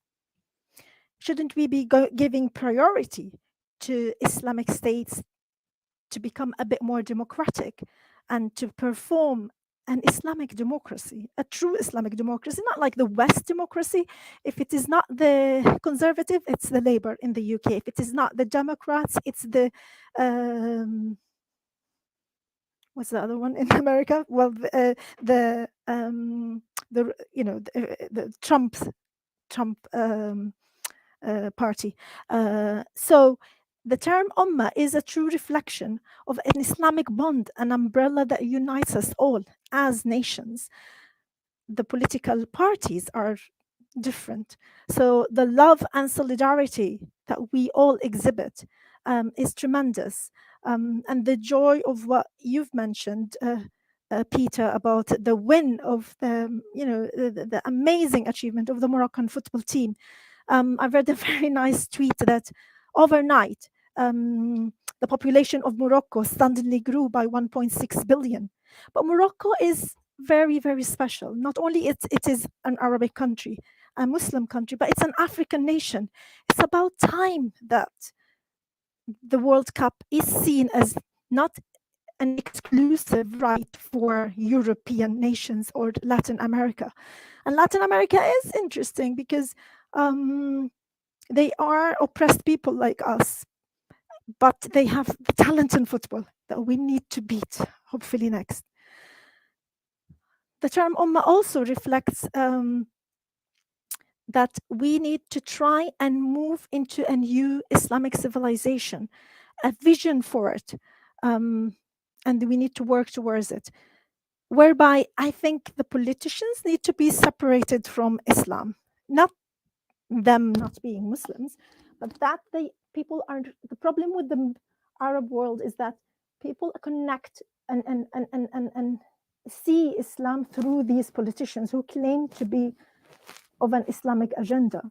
Shouldn't we be giving priority to Islamic states to become a bit more democratic and to perform an Islamic democracy, a true Islamic democracy, not like the West democracy. If it is not the Conservative, it's the Labour in the UK. If it is not the Democrats, it's the what's the other one in America? Well, the Trump party. So the term Ummah is a true reflection of an Islamic bond, an umbrella that unites us all as nations. The political parties are different. So the love and solidarity that we all exhibit is tremendous. And the joy of what you've mentioned, Peter, about the win of the amazing achievement of the Moroccan football team. I've read a very nice tweet that overnight, the population of Morocco suddenly grew by 1.6 billion. But Morocco is very, very special. Not only it is an Arabic country, a Muslim country, but it's an African nation. It's about time that the World Cup is seen as not an exclusive right for European nations or Latin America. And Latin America is interesting because they are oppressed people like us, but they have the talent in football that we need to beat, hopefully next. The term Ummah also reflects that we need to try and move into a new Islamic civilization, a vision for it, and we need to work towards it, whereby I think the politicians need to be separated from Islam, not them not being Muslims, but that people are, the problem with the Arab world is that people connect and see Islam through these politicians who claim to be of an Islamic agenda.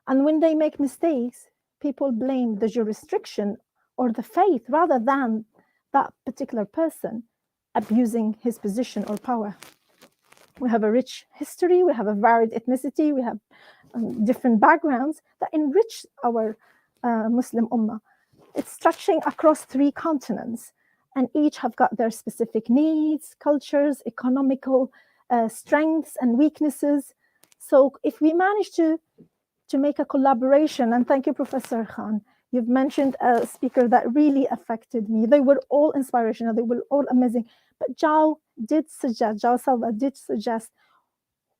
And when they make mistakes, people blame the jurisdiction or the faith rather than that particular person abusing his position or power. We have a rich history, we have a varied ethnicity, we have different backgrounds that enrich our Muslim Ummah. It's stretching across 3 continents, and each have got their specific needs, cultures, economical strengths and weaknesses. So if we manage to make a collaboration, and thank you, Professor Khan, you've mentioned a speaker that really affected me. They were all inspirational, they were all amazing. But Jao Salva did suggest,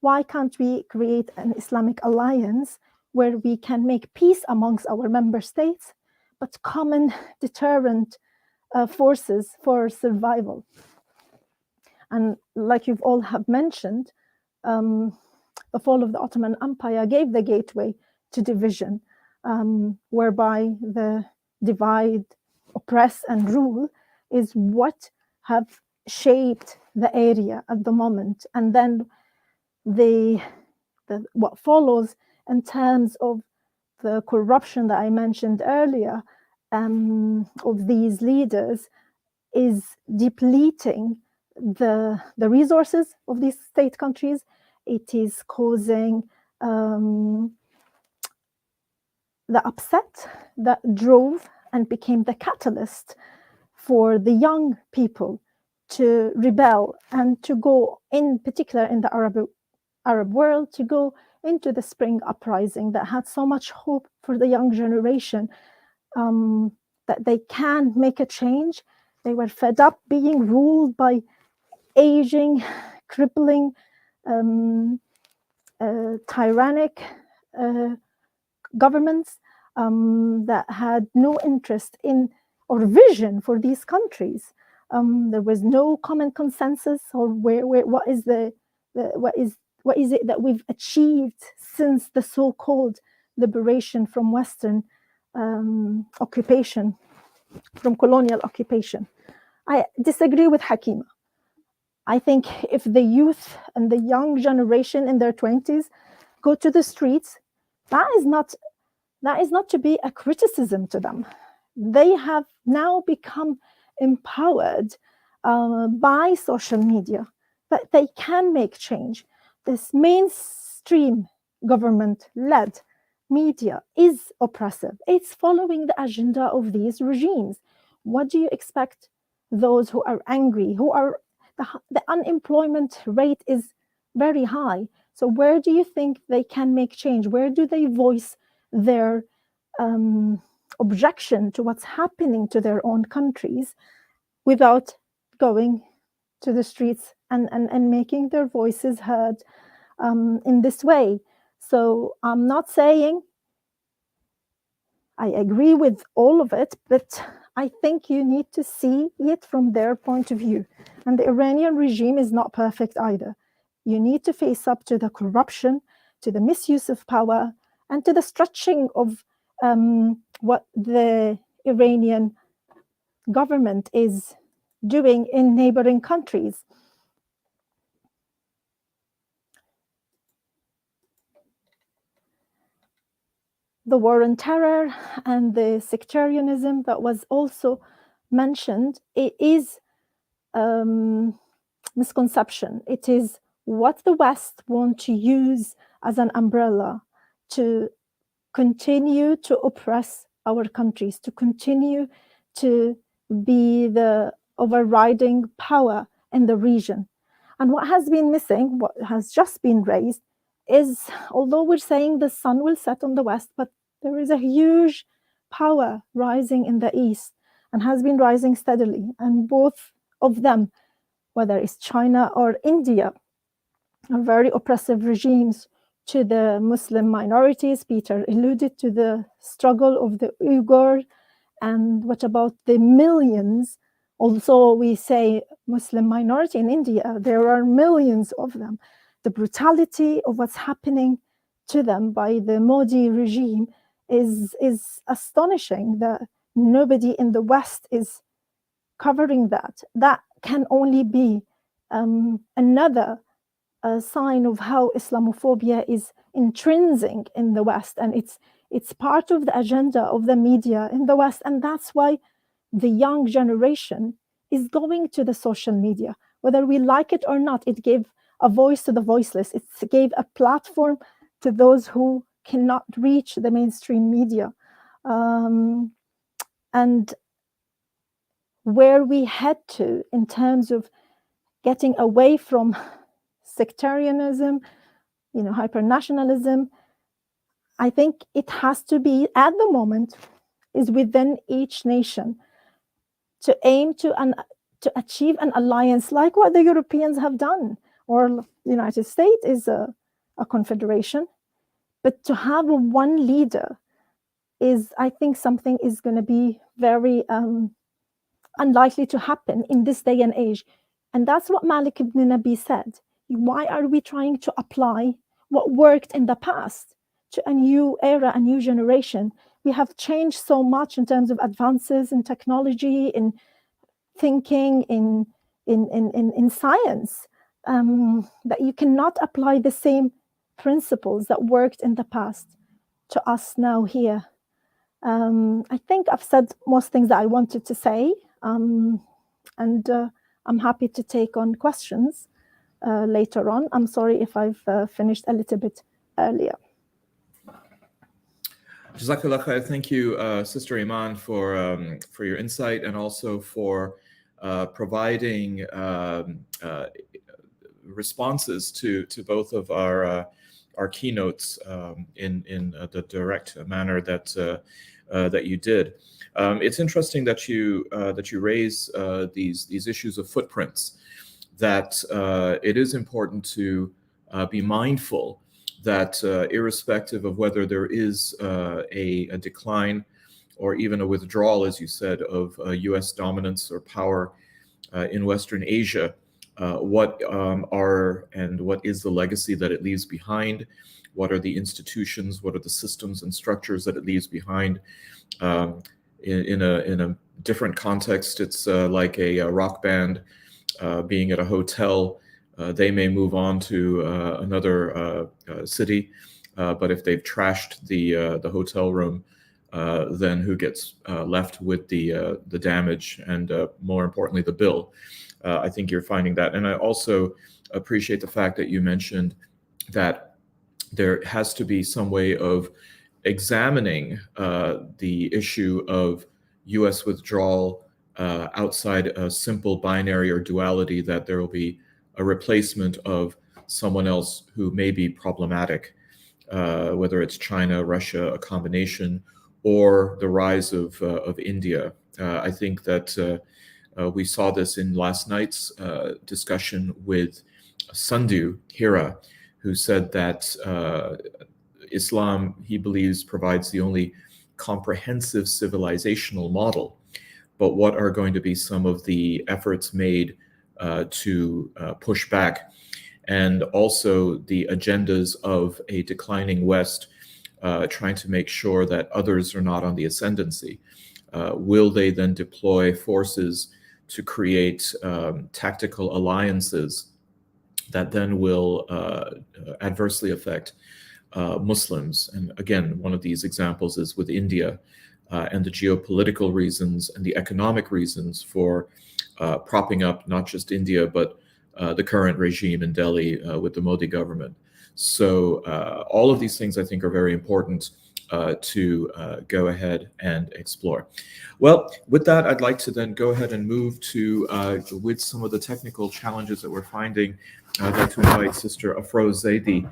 why can't we create an Islamic alliance where we can make peace amongst our member states, but common deterrent forces for survival? And like you've all have mentioned, the fall of the Ottoman Empire gave the gateway to division, whereby the divide, oppress, and rule is what have shaped the area at the moment. And then what follows in terms of the corruption that I mentioned earlier of these leaders is depleting the resources of these state countries. It is causing the upset that drove and became the catalyst for the young people to rebel and to go, in particular in the Arab world, to go into the spring uprising that had so much hope for the young generation, that they can make a change. They were fed up being ruled by aging, crippling, tyrannic governments that had no interest in or vision for these countries. There was no common consensus or what is it that we've achieved since the so-called liberation from Western occupation, from colonial occupation. I disagree with Hakimeh. I think if the youth and the young generation in their 20s go to the streets, that is not to be a criticism to them. They have now become empowered by social media, that they can make change. This mainstream government-led media is oppressive. It's following the agenda of these regimes. What do you expect those who are angry, who are the unemployment rate is very high. So where do you think they can make change? Where do they voice their objection to what's happening to their own countries without going to the streets and making their voices heard in this way? So I'm not saying I agree with all of it, but I think you need to see it from their point of view. And the Iranian regime is not perfect either. You need to face up to the corruption, to the misuse of power, and to the stretching of what the Iranian government is doing in neighboring countries. The war on terror and the sectarianism that was also mentioned, it is misconception. It is what the West want to use as an umbrella to continue to oppress our countries, to continue to be the overriding power in the region. And what has been missing, what has just been raised, is although we're saying the sun will set on the West, but there is a huge power rising in the East and has been rising steadily. And both of them, whether it's China or India, are very oppressive regimes to the Muslim minorities. Peter alluded to the struggle of the Uyghur. And what about the millions? Also, we say Muslim minority in India, there are millions of them. The brutality of what's happening to them by the Modi regime is astonishing that nobody in the West is covering that. That can only be another sign of how Islamophobia is intrinsic in the West, and it's part of the agenda of the media in the West, and that's why the young generation is going to the social media. Whether we like it or not, it gave a voice to the voiceless. It gave a platform to those who cannot reach the mainstream media. And where we head to in terms of getting away from sectarianism, hypernationalism, I think it has to be, at the moment, is within each nation to aim to achieve an alliance like what the Europeans have done, or the United States is a confederation. But to have one leader is, I think, something is going to be very unlikely to happen in this day and age. And that's what Malik ibn Nabi said. Why are we trying to apply what worked in the past to a new era, a new generation? We have changed so much in terms of advances in technology, in thinking, in science, that you cannot apply the same principles that worked in the past to us now here. I think I've said most things that I wanted to say, and I'm happy to take on questions later on. I'm sorry if I've finished a little bit earlier. Jazakallah khair. Thank you, Sister Iman, for your insight and also for providing responses to both of our keynotes in the direct manner that you did. It's interesting that you raise these issues of footprints. That it is important to be mindful that irrespective of whether there is a decline or even a withdrawal, as you said, of U.S. dominance or power in Western Asia, what is the legacy that it leaves behind? What are the institutions? What are the systems and structures that it leaves behind? In a different context, it's like a rock band being at a hotel. They may move on to another city, but if they've trashed the hotel room, then who gets left with the damage and more importantly the bill? I think you're finding that, and I also appreciate the fact that you mentioned that there has to be some way of examining the issue of U.S. withdrawal outside a simple binary or duality, that there will be a replacement of someone else who may be problematic, whether it's China, Russia, a combination, or the rise of India. I think that we saw this in last night's discussion with Sandhu Hira, who said that Islam, he believes, provides the only comprehensive civilizational model. But what are going to be some of the efforts made to push back, and also the agendas of a declining West trying to make sure that others are not on the ascendancy? Will they then deploy forces to create tactical alliances that then will adversely affect Muslims? And again, one of these examples is with India and the geopolitical reasons and the economic reasons for propping up not just India, but the current regime in Delhi with the Modi government. So all of these things, I think, are very important to go ahead and explore. Well, with that, I'd like to then go ahead and move to, with some of the technical challenges that we're finding, I'd like to invite Sister Afroze Zaidi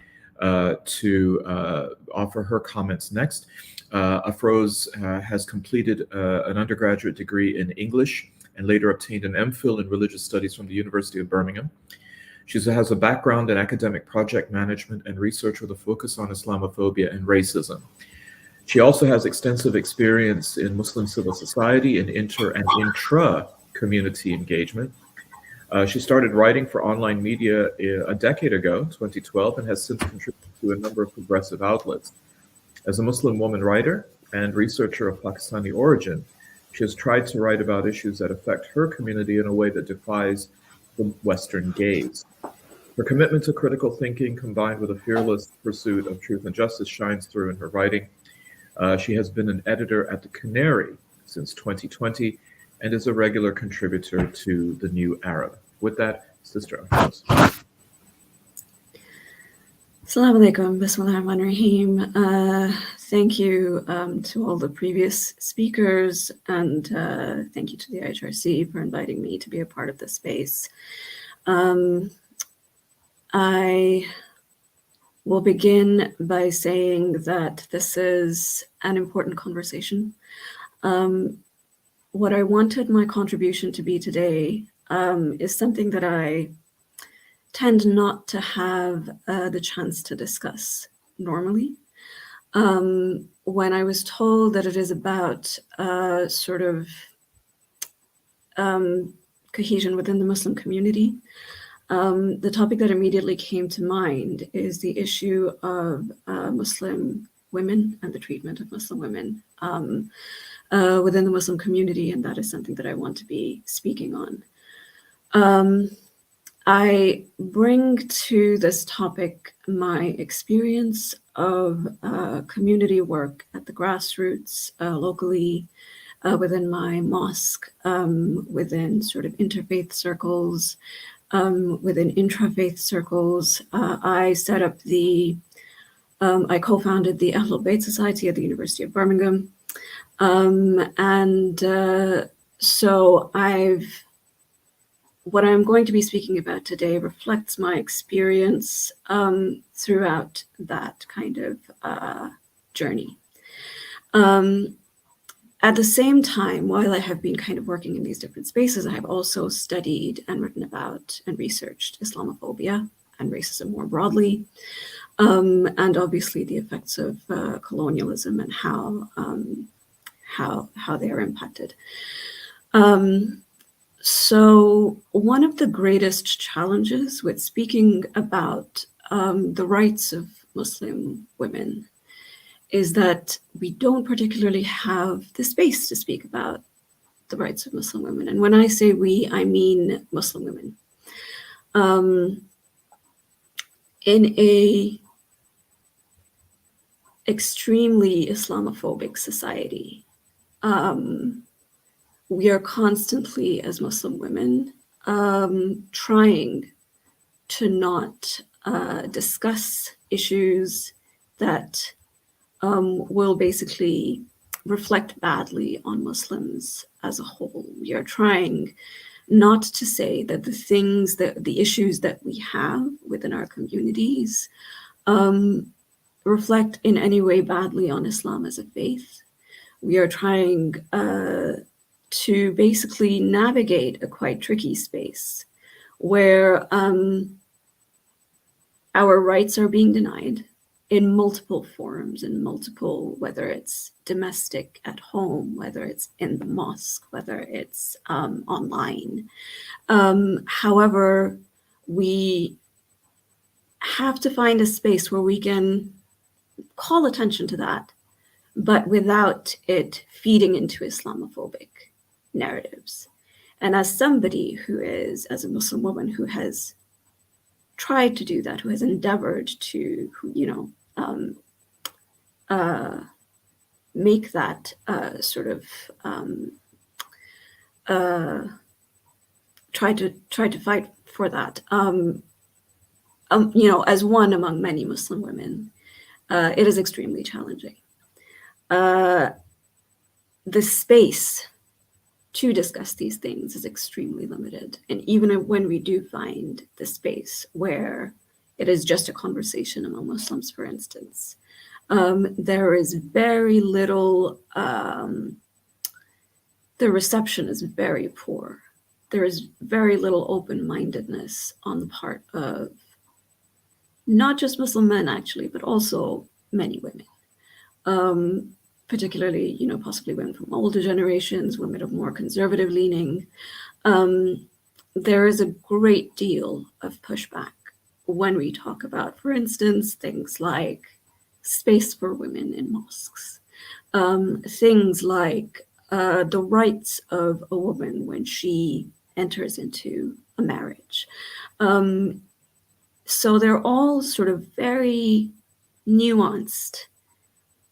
to offer her comments next. Afroze has completed an undergraduate degree in English and later obtained an MPhil in religious studies from the University of Birmingham. She has a background in academic project management and research with a focus on Islamophobia and racism. She also has extensive experience in Muslim civil society and inter and intra-community engagement. She started writing for online media a decade ago, 2012, and has since contributed to a number of progressive outlets. As a Muslim woman writer and researcher of Pakistani origin, she has tried to write about issues that affect her community in a way that defies the Western gaze. Her commitment to critical thinking, combined with a fearless pursuit of truth and justice, shines through in her writing. She has been an editor at The Canary since 2020 and is a regular contributor to The New Arab. With that, Sister Afroze. Assalamu alaikum, bismillahirrahmanirrahim. Thank you to all the previous speakers, and thank you to the IHRC for inviting me to be a part of this space. I will begin by saying that this is an important conversation. What I wanted my contribution to be today is something that I tend not to have the chance to discuss normally. When I was told that it is about sort of cohesion within the Muslim community, the topic that immediately came to mind is the issue of Muslim women and the treatment of Muslim women within the Muslim community, and that is something that I want to be speaking on. I bring to this topic my experience of community work at the grassroots, locally, within my mosque, within sort of interfaith circles, within intrafaith circles. I set up I co-founded the Ahlul Bayt Society at the University of Birmingham. So what I'm going to be speaking about today reflects my experience throughout that kind of journey. At the same time, while I have been kind of working in these different spaces, I have also studied and written about and researched Islamophobia and racism more broadly, and obviously the effects of colonialism and how they are impacted. So one of the greatest challenges with speaking about the rights of Muslim women is that we don't particularly have the space to speak about the rights of Muslim women. And when I say we, I mean Muslim women. In a extremely Islamophobic society, we are constantly, as Muslim women, trying to not discuss issues that will basically reflect badly on Muslims as a whole. We are trying not to say that the issues that we have within our communities reflect in any way badly on Islam as a faith. We are trying to basically navigate a quite tricky space where our rights are being denied in multiple forms, whether it's domestic at home, whether it's in the mosque, whether it's online. However, we have to find a space where we can call attention to that, but without it feeding into Islamophobic narratives. And as somebody who is, as a Muslim woman who has tried to do that, who has endeavored to, make that try to fight for that, as one among many Muslim women, it is extremely challenging. The space to discuss these things is extremely limited. And even when we do find the space where it is just a conversation among Muslims, for instance, there is very little, the reception is very poor. There is very little open-mindedness on the part of not just Muslim men, actually, but also many women. Particularly, possibly women from older generations, women of more conservative leaning. There is a great deal of pushback when we talk about, for instance, things like space for women in mosques, things like the rights of a woman when she enters into a marriage. So they're all sort of very nuanced,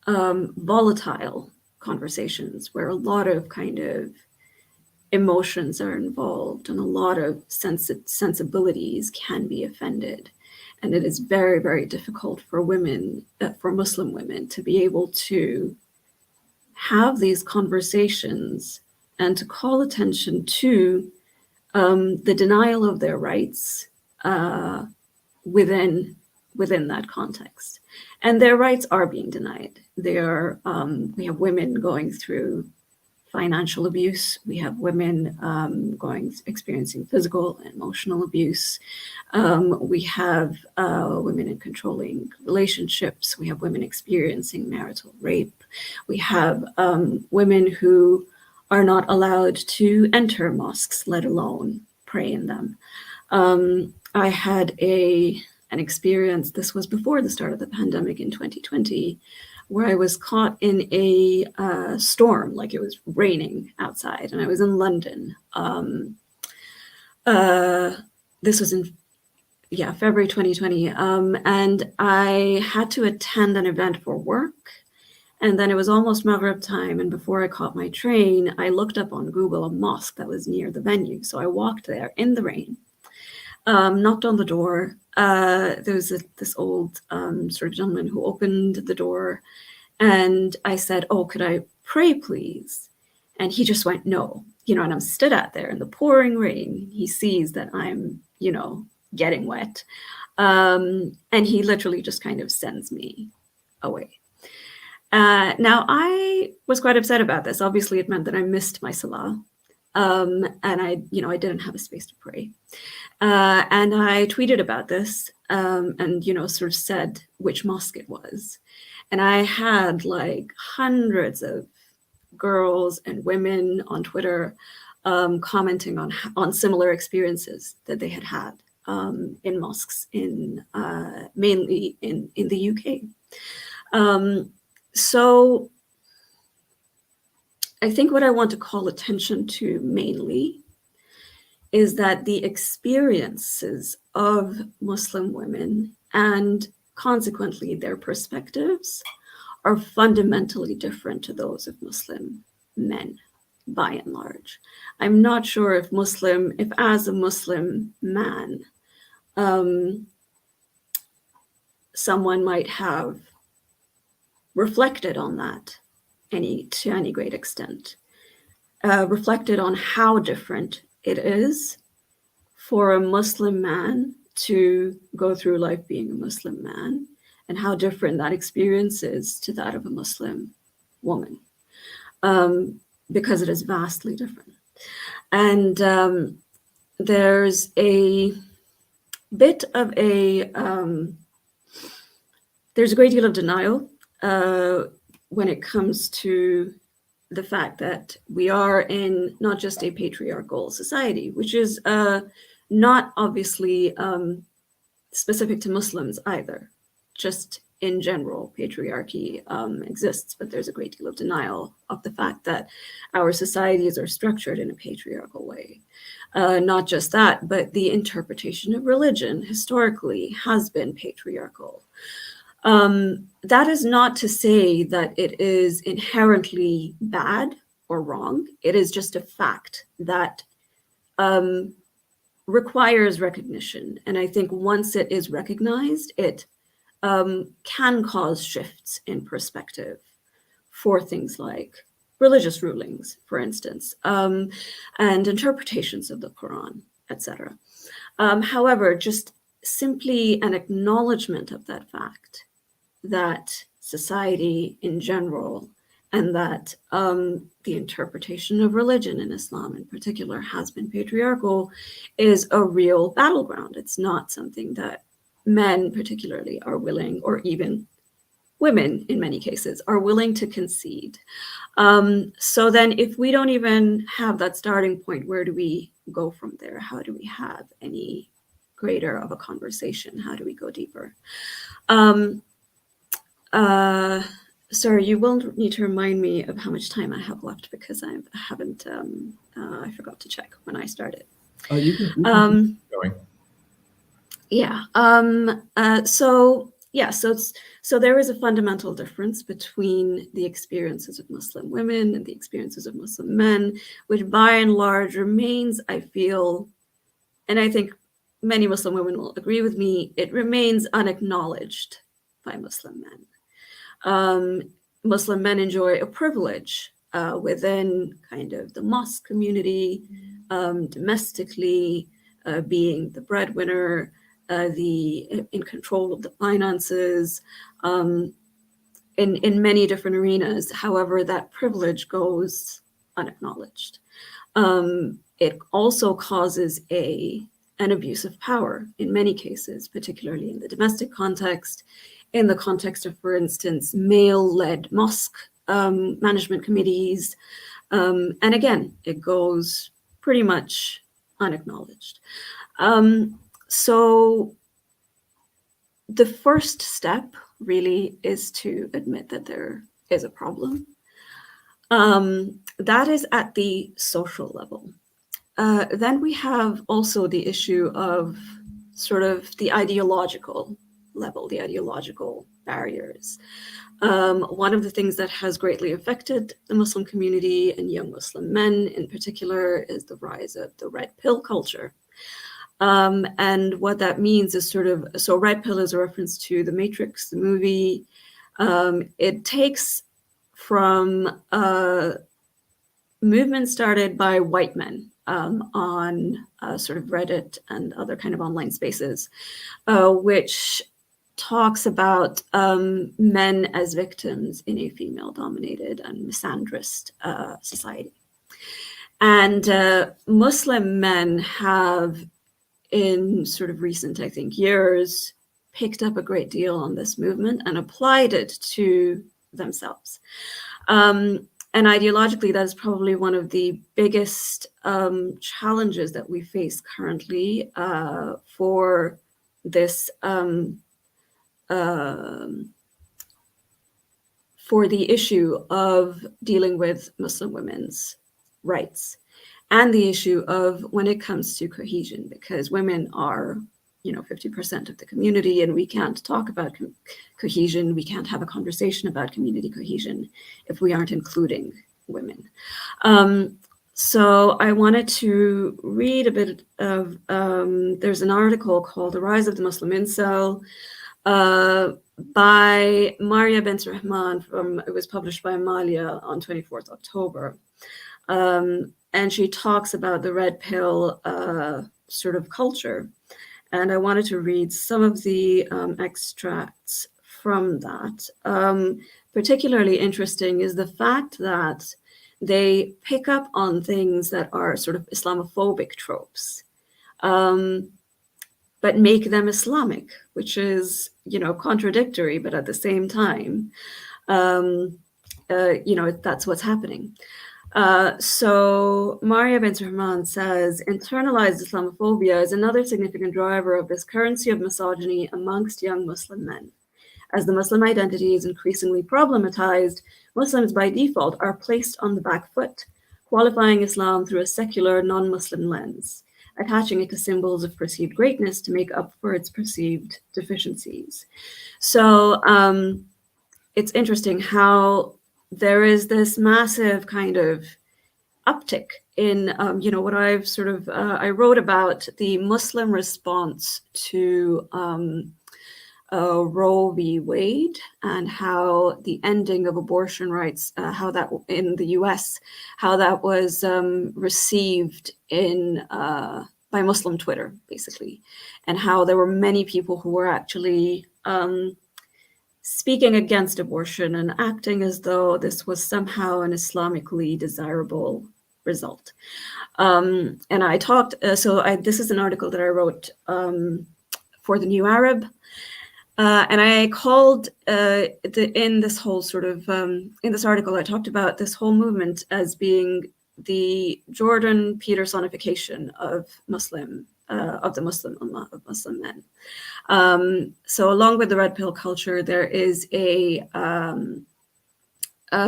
volatile conversations where a lot of kind of emotions are involved and a lot of sensibilities can be offended. And it is very, very difficult for women, for Muslim women, to be able to have these conversations and to call attention to the denial of their rights within that context. And their rights are being denied. We have women going through financial abuse. We have women experiencing physical and emotional abuse. We have women in controlling relationships. We have women experiencing marital rape. We have women who are not allowed to enter mosques, let alone pray in them. I had an experience, this was before the start of the pandemic in 2020, where I was caught in a storm, like it was raining outside, and I was in London. This was in February 2020, and I had to attend an event for work, and then it was almost Maghrib time, and before I caught my train, I looked up on Google a mosque that was near the venue, so I walked there in the rain, knocked on the door. There was this old sort of gentleman who opened the door, and I said, "Oh, could I pray, please?" And he just went, "No." And I'm stood out there in the pouring rain. He sees that I'm, getting wet. And he literally just kind of sends me away. Now, I was quite upset about this. Obviously, it meant that I missed my salah. And I didn't have a space to pray. And I tweeted about this and, sort of said which mosque it was. And I had like hundreds of girls and women on Twitter commenting on similar experiences that they had had in mosques mainly in the UK. So I think what I want to call attention to mainly is that the experiences of Muslim women and consequently their perspectives are fundamentally different to those of Muslim men, by and large. I'm not sure if as a Muslim man, someone might have reflected on that to any great extent, reflected on how different it is for a Muslim man to go through life being a Muslim man, and how different that experience is to that of a Muslim woman, because it is vastly different. And there's a bit of there's a great deal of denial when it comes to the fact that we are in not just a patriarchal society, which is not obviously specific to Muslims either. Just in general, patriarchy exists, but there's a great deal of denial of the fact that our societies are structured in a patriarchal way. Not just that, but the interpretation of religion historically has been patriarchal. That is not to say that it is inherently bad or wrong. It is just a fact that requires recognition. And I think once it is recognized, it can cause shifts in perspective for things like religious rulings, for instance, and interpretations of the Quran, etc. However, just simply an acknowledgement of that fact, that society in general, and that the interpretation of religion in Islam in particular has been patriarchal, is a real battleground. It's not something that men particularly are willing, or even women in many cases, are willing to concede. So then if we don't even have that starting point, where do we go from there? How do we have any greater of a conversation? How do we go deeper? Sorry, you will need to remind me of how much time I have left, because I haven't, I forgot to check when I started. You can keep going. Yeah. So there is a fundamental difference between the experiences of Muslim women and the experiences of Muslim men, which by and large remains, I feel, and I think many Muslim women will agree with me, it remains unacknowledged by Muslim men. Muslim men enjoy a privilege within kind of the mosque community, domestically, being the breadwinner, in control of the finances, in many different arenas. However, that privilege goes unacknowledged. It also causes an abuse of power in many cases, particularly in the domestic context, in the context of, for instance, male-led mosque management committees. And again, it goes pretty much unacknowledged. So the first step really is to admit that there is a problem. That is at the social level. Then we have also the issue of sort of the ideological level, the ideological barriers. One of the things that has greatly affected the Muslim community and young Muslim men in particular is the rise of the red pill culture. And what that means is sort of, so red pill is a reference to The Matrix, the movie. It takes from a movement started by white men on sort of Reddit and other kind of online spaces, which talks about men as victims in a female-dominated and misandrist society. And Muslim men have, in sort of recent, I think, years, picked up a great deal on this movement and applied it to themselves. And ideologically, that is probably one of the biggest challenges that we face currently for this, for the issue of dealing with Muslim women's rights, and the issue of when it comes to cohesion, because women are, 50% of the community, and we can't talk about cohesion, we can't have a conversation about community cohesion if we aren't including women. So I wanted to read a bit of, there's an article called The Rise of the Muslim Incel, by Maria bint Rahman. It was published by Amalia on 24th October. And she talks about the red pill sort of culture. And I wanted to read some of the extracts from that. Particularly interesting is the fact that they pick up on things that are sort of Islamophobic tropes, but make them Islamic, which is, contradictory, but at the same time, that's what's happening. So Maria bint Rahman says, internalized Islamophobia is another significant driver of this currency of misogyny amongst young Muslim men. As the Muslim identity is increasingly problematized, Muslims by default are placed on the back foot, qualifying Islam through a secular non-Muslim lens, attaching it to symbols of perceived greatness to make up for its perceived deficiencies. So it's interesting how there is this massive kind of uptick in, what I've sort of, I wrote about the Muslim response to Roe v. Wade and how the ending of abortion rights, how that in the US, how that was received by Muslim Twitter, basically, and how there were many people who were actually speaking against abortion and acting as though this was somehow an Islamically desirable result. And I talked, this is an article that I wrote for the New Arab. And I called in this whole sort of, in this article, I talked about this whole movement as being the Jordan Petersonification of the Muslim Ummah, of Muslim men. So along with the red pill culture, there is a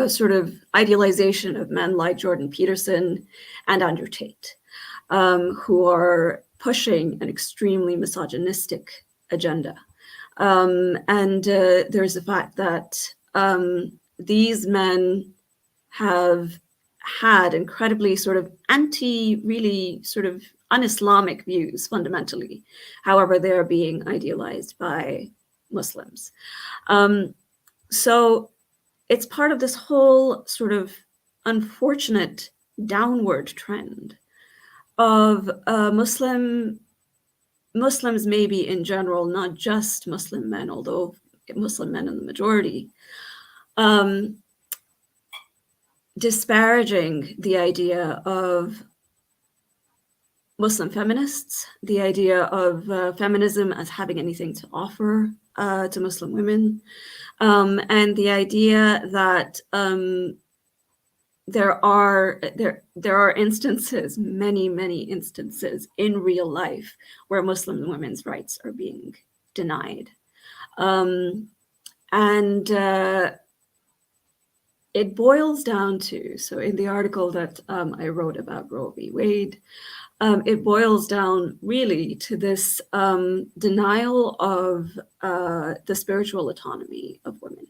sort of idealization of men like Jordan Peterson and Andrew Tate, who are pushing an extremely misogynistic agenda. And there's the fact that these men have had incredibly sort of really sort of un-Islamic views fundamentally. However, they are being idealized by Muslims. So it's part of this whole sort of unfortunate downward trend of Muslims maybe in general, not just Muslim men, although Muslim men in the majority, disparaging the idea of Muslim feminists, the idea of feminism as having anything to offer to Muslim women, and the idea that there are instances, many instances in real life where Muslim women's rights are being denied. It boils down to, so in the article that I wrote about Roe v. Wade, it boils down really to this denial of the spiritual autonomy of women.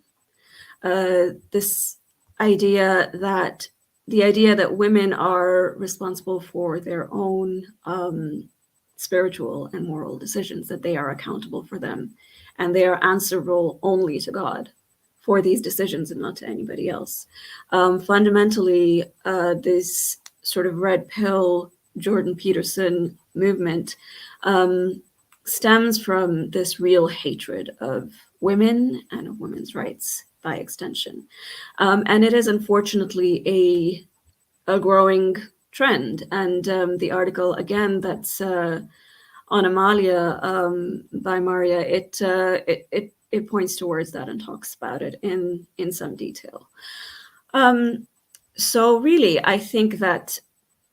This idea that women are responsible for their own spiritual and moral decisions, that they are accountable for them, and they are answerable only to God for these decisions and not to anybody else. Fundamentally, this sort of red pill Jordan Peterson movement stems from this real hatred of women and of women's rights by extension. And it is unfortunately a growing trend. And the article, again, that's on Amalia by Maria, it points towards that and talks about it in some detail. So really, I think that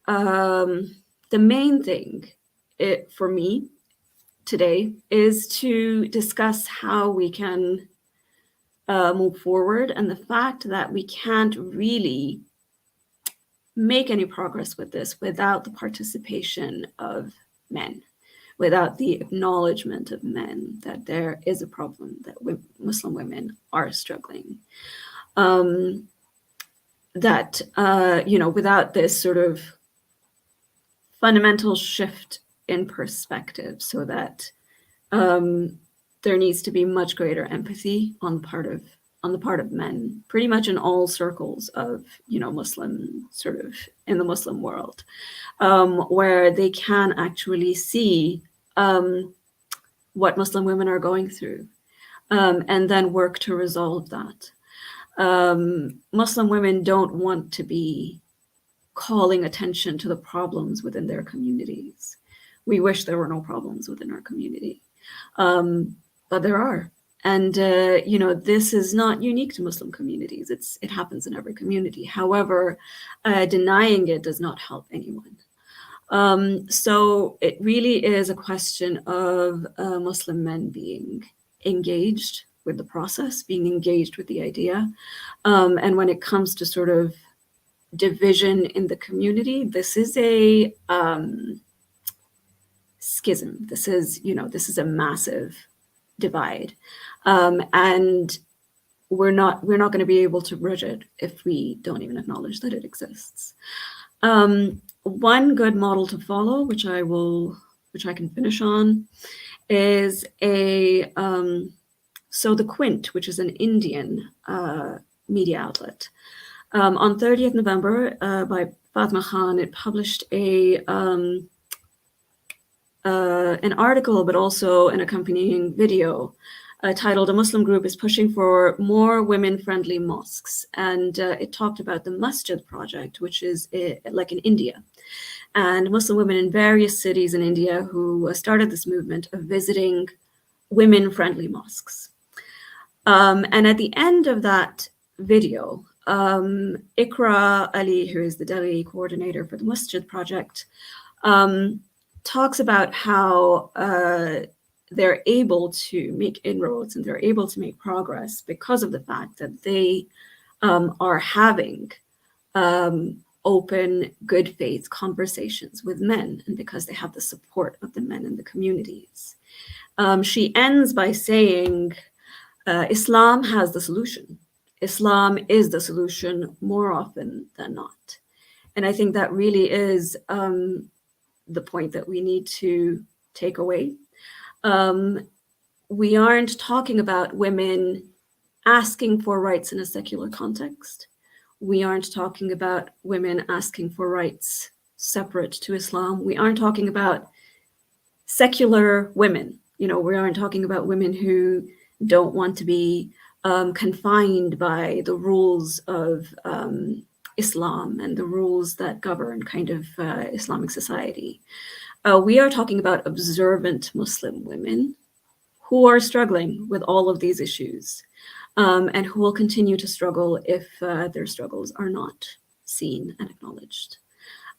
the main thing for me today is to discuss how we can move forward, and the fact that we can't really make any progress with this without the participation of men, without the acknowledgement of men that there is a problem, that Muslim women are struggling. Without this sort of fundamental shift in perspective, so that there needs to be much greater empathy on the part of men, pretty much in all circles of, you know, Muslim, sort of in the Muslim world, where they can actually see what Muslim women are going through, and then work to resolve that. Muslim women don't want to be calling attention to the problems within their communities. We wish there were no problems within our community, but there are. And, you know, this is not unique to Muslim communities. It happens in every community. However, denying it does not help anyone. So it really is a question of Muslim men being engaged with the process, being engaged with the idea. And when it comes to sort of division in the community, this is a schism. This is, you know, this is a massive divide. And we're not going to be able to bridge it if we don't even acknowledge that it exists. One good model to follow, which I can finish on, is so the Quint, which is an Indian media outlet. On 30th November, by Fatima Khan, it published an article, but also an accompanying video titled "A Muslim Group is Pushing for More Women-Friendly Mosques." And it talked about the Masjid project, which is like in India. And Muslim women in various cities in India who started this movement of visiting women-friendly mosques. And at the end of that video, Ikra Ali, who is the Delhi coordinator for the Masjid project, talks about how they're able to make inroads and they're able to make progress because of the fact that they are having open, good faith conversations with men, and because they have the support of the men in the communities. She ends by saying, Islam has the solution. Islam is the solution more often than not. And I think that really is the point that we need to take away. We aren't talking about women asking for rights in a secular context. We aren't talking about women asking for rights separate to Islam. We aren't talking about secular women. You know, we aren't talking about women who don't want to be confined by the rules of Islam and the rules that govern kind of Islamic society. We are talking about observant Muslim women who are struggling with all of these issues, and who will continue to struggle if their struggles are not seen and acknowledged.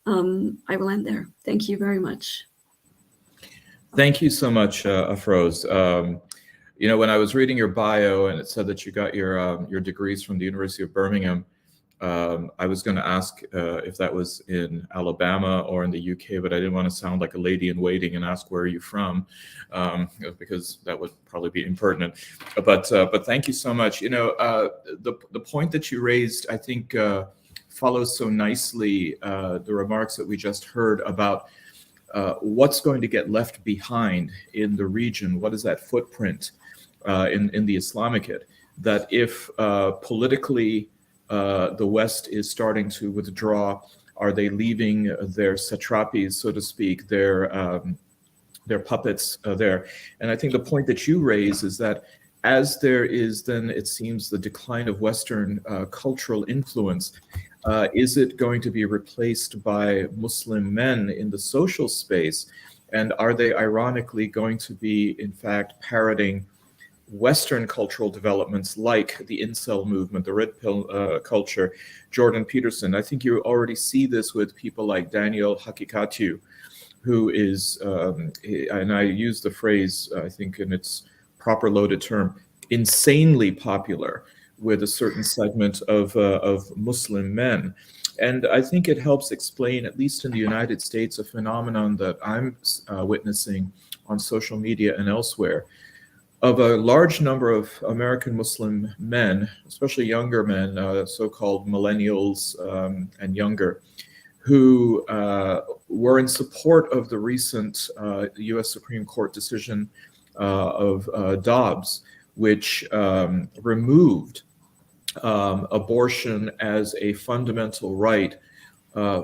I will end there. Thank you very much. Thank you so much, Afroze. You know, when I was reading your bio and it said that you got your degrees from the University of Birmingham, I was going to ask if that was in Alabama or in the UK, but I didn't want to sound like a lady in waiting and ask where are you from, because that would probably be impertinent. But thank you so much. You know, the point that you raised, I think, follows so nicely the remarks that we just heard about what's going to get left behind in the region. What is that footprint in the Islamicate? That if politically the West is starting to withdraw, are they leaving their satrapies, so to speak, their puppets there? And I think the point that you raise is that as there is then, it seems, the decline of Western cultural influence, is it going to be replaced by Muslim men in the social space? And are they ironically going to be, in fact, parroting Western cultural developments like the incel movement, the red pill culture? Jordan Peterson, I think you already see this with people like Daniel Hakikatu, who is, and I use the phrase, I think in its proper loaded term, insanely popular with a certain segment of Muslim men. And I think it helps explain, at least in the United States, a phenomenon that I'm witnessing on social media and elsewhere, of a large number of American Muslim men, especially younger men, so-called millennials and younger, who were in support of the recent US Supreme Court decision Dobbs, which removed abortion as a fundamental right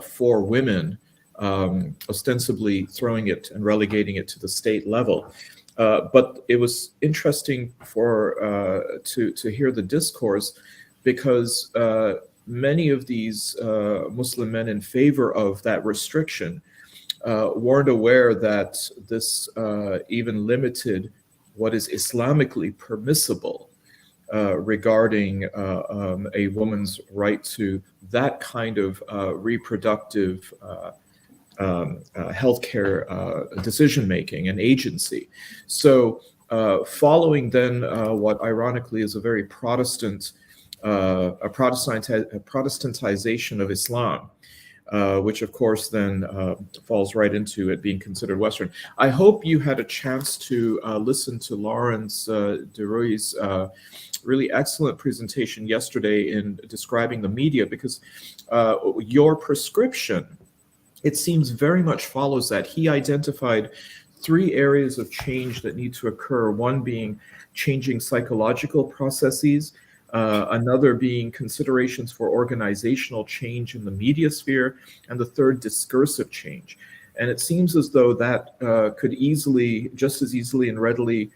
for women, ostensibly throwing it and relegating it to the state level. But it was interesting to hear the discourse, because many of these Muslim men in favor of that restriction weren't aware that this even limited what is Islamically permissible regarding a woman's right to that kind of reproductive healthcare decision-making and agency. So following then what ironically is a very Protestantization of Islam, which of course then falls right into it being considered Western. I hope you had a chance to listen to Lawrence Deroy's really excellent presentation yesterday in describing the media, because your prescription, it seems, very much follows that. He identified 3 areas of change that need to occur, one being changing psychological processes, another being considerations for organizational change in the media sphere, and the third, discursive change. And it seems as though that could easily, just as easily and readily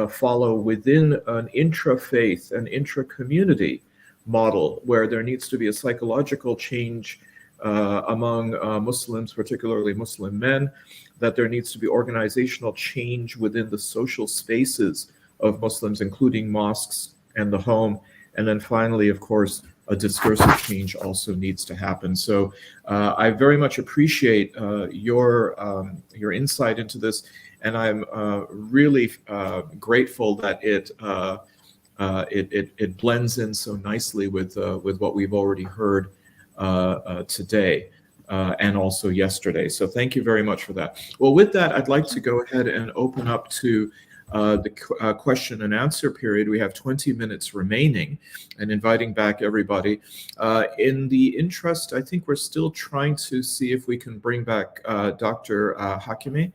follow within an intra-faith and intra-community model, where there needs to be a psychological change among Muslims, particularly Muslim men, that there needs to be organizational change within the social spaces of Muslims, including mosques and the home. And then finally, of course, a discursive change also needs to happen. So I very much appreciate your insight into this, and I'm really grateful that it blends in so nicely with what we've already heard today and also yesterday. So thank you very much for that. Well, with that, I'd like to go ahead and open up to the question and answer period. We have 20 minutes remaining, and inviting back everybody. In the interest, I think we're still trying to see if we can bring back Dr. Hakimeh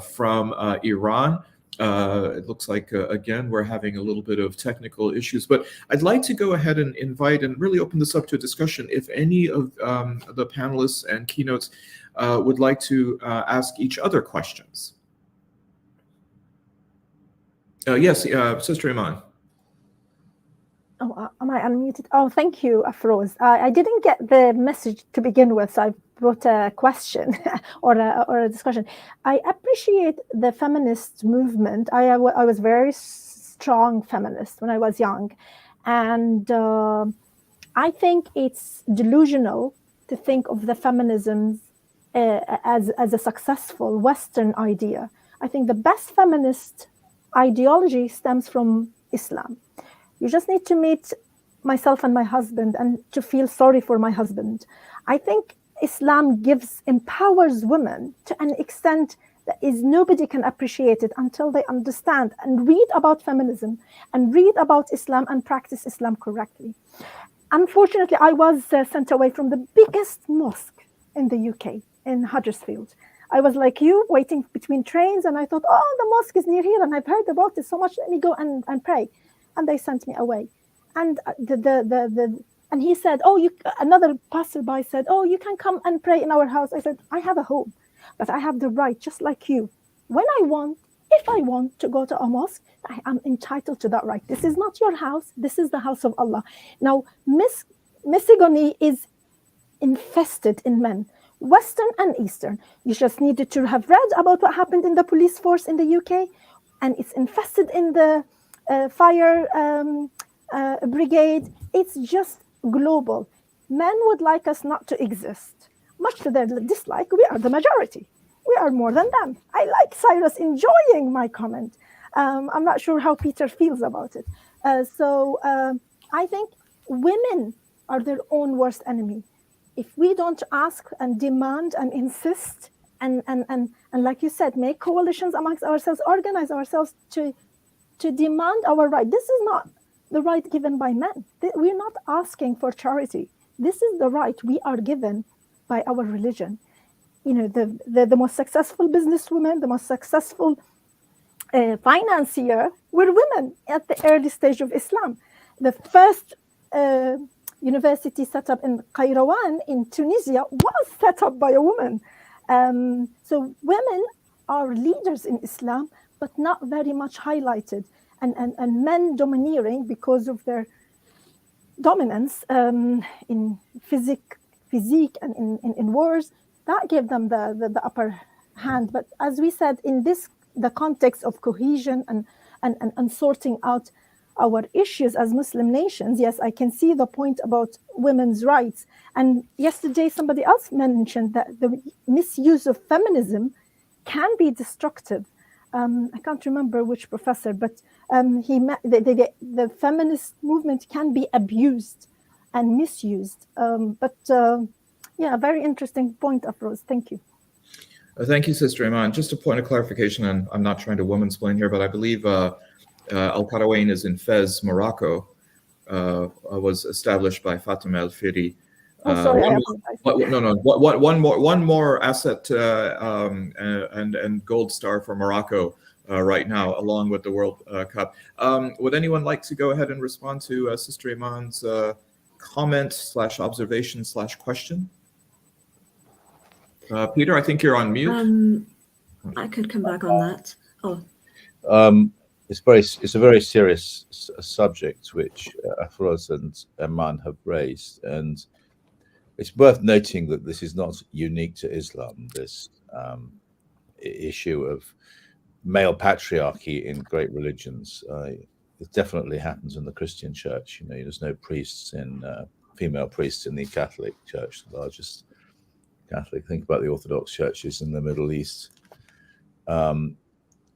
from Iran. It looks like, again, we're having a little bit of technical issues, but I'd like to go ahead and invite and really open this up to a discussion. If any of the panelists and keynotes would like to ask each other questions. Yes, Sister Iman. Oh, am I unmuted? Oh, thank you, Afroze. I didn't get the message to begin with, so I wrote a question or a discussion. I appreciate the feminist movement. I was very strong feminist when I was young, and I think it's delusional to think of the feminism as a successful Western idea. I think the best feminist ideology stems from Islam. You just need to meet myself and my husband and to feel sorry for my husband. I think Islam empowers women to an extent that nobody can appreciate it until they understand and read about feminism and read about Islam and practice Islam correctly. Unfortunately, I was sent away from the biggest mosque in the UK, in Huddersfield. I was like you, waiting between trains, and I thought, oh, the mosque is near here, and I've heard about it so much, let me go and pray. And they sent me away. And and he said, another passerby said, oh, you can come and pray in our house. I said, I have a home, but I have the right, just like you. When I want, if I want to go to a mosque, I am entitled to that right. This is not your house. This is the house of Allah. Now, misogyny is infested in men, Western and Eastern. You just needed to have read about what happened in the police force in the UK, and it's infested in the fire brigade. It's just global. Men would like us not to exist. Much to their dislike, we are the majority. We are more than them. I like Cyrus enjoying my comment. I'm not sure how Peter feels about it. So I think women are their own worst enemy. If we don't ask and demand and insist and like you said, make coalitions amongst ourselves, organize ourselves to demand our right. This is not the right given by men. We're not asking for charity. This is the right we are given by our religion. You know, the most successful businesswomen, the most successful financier were women at the early stage of Islam. The first university set up in Qayrawan in Tunisia was set up by a woman. So women are leaders in Islam, but not very much highlighted. And men domineering because of their dominance in physique and in wars, that gave them the upper hand. But as we said, in the context of cohesion and sorting out our issues as Muslim nations, yes, I can see the point about women's rights. And yesterday, somebody else mentioned that the misuse of feminism can be destructive. I can't remember which professor, but the feminist movement can be abused and misused. Yeah, a very interesting point, Afroze. Thank you. Thank you, Sister Eman. Just a point of clarification, and I'm not trying to woman-splain here, but I believe Al-Qarawiyyin is in Fez, Morocco, was established by Fatima El-Firi. Sorry, I apologize. One more asset and gold star for Morocco right now, along with the World Cup. Would anyone like to go ahead and respond to Sister Eman's comment / observation / question? Peter, I think you're on mute. I could come back on that. Oh. It's a very serious subject which Afroze and Eman have raised, and it's worth noting that this is not unique to Islam. This issue of male patriarchy in great religions, it definitely happens in the Christian church. You know, there's no priests female priests in the Catholic Church, the largest Catholic. Think about the Orthodox churches in the Middle East. Even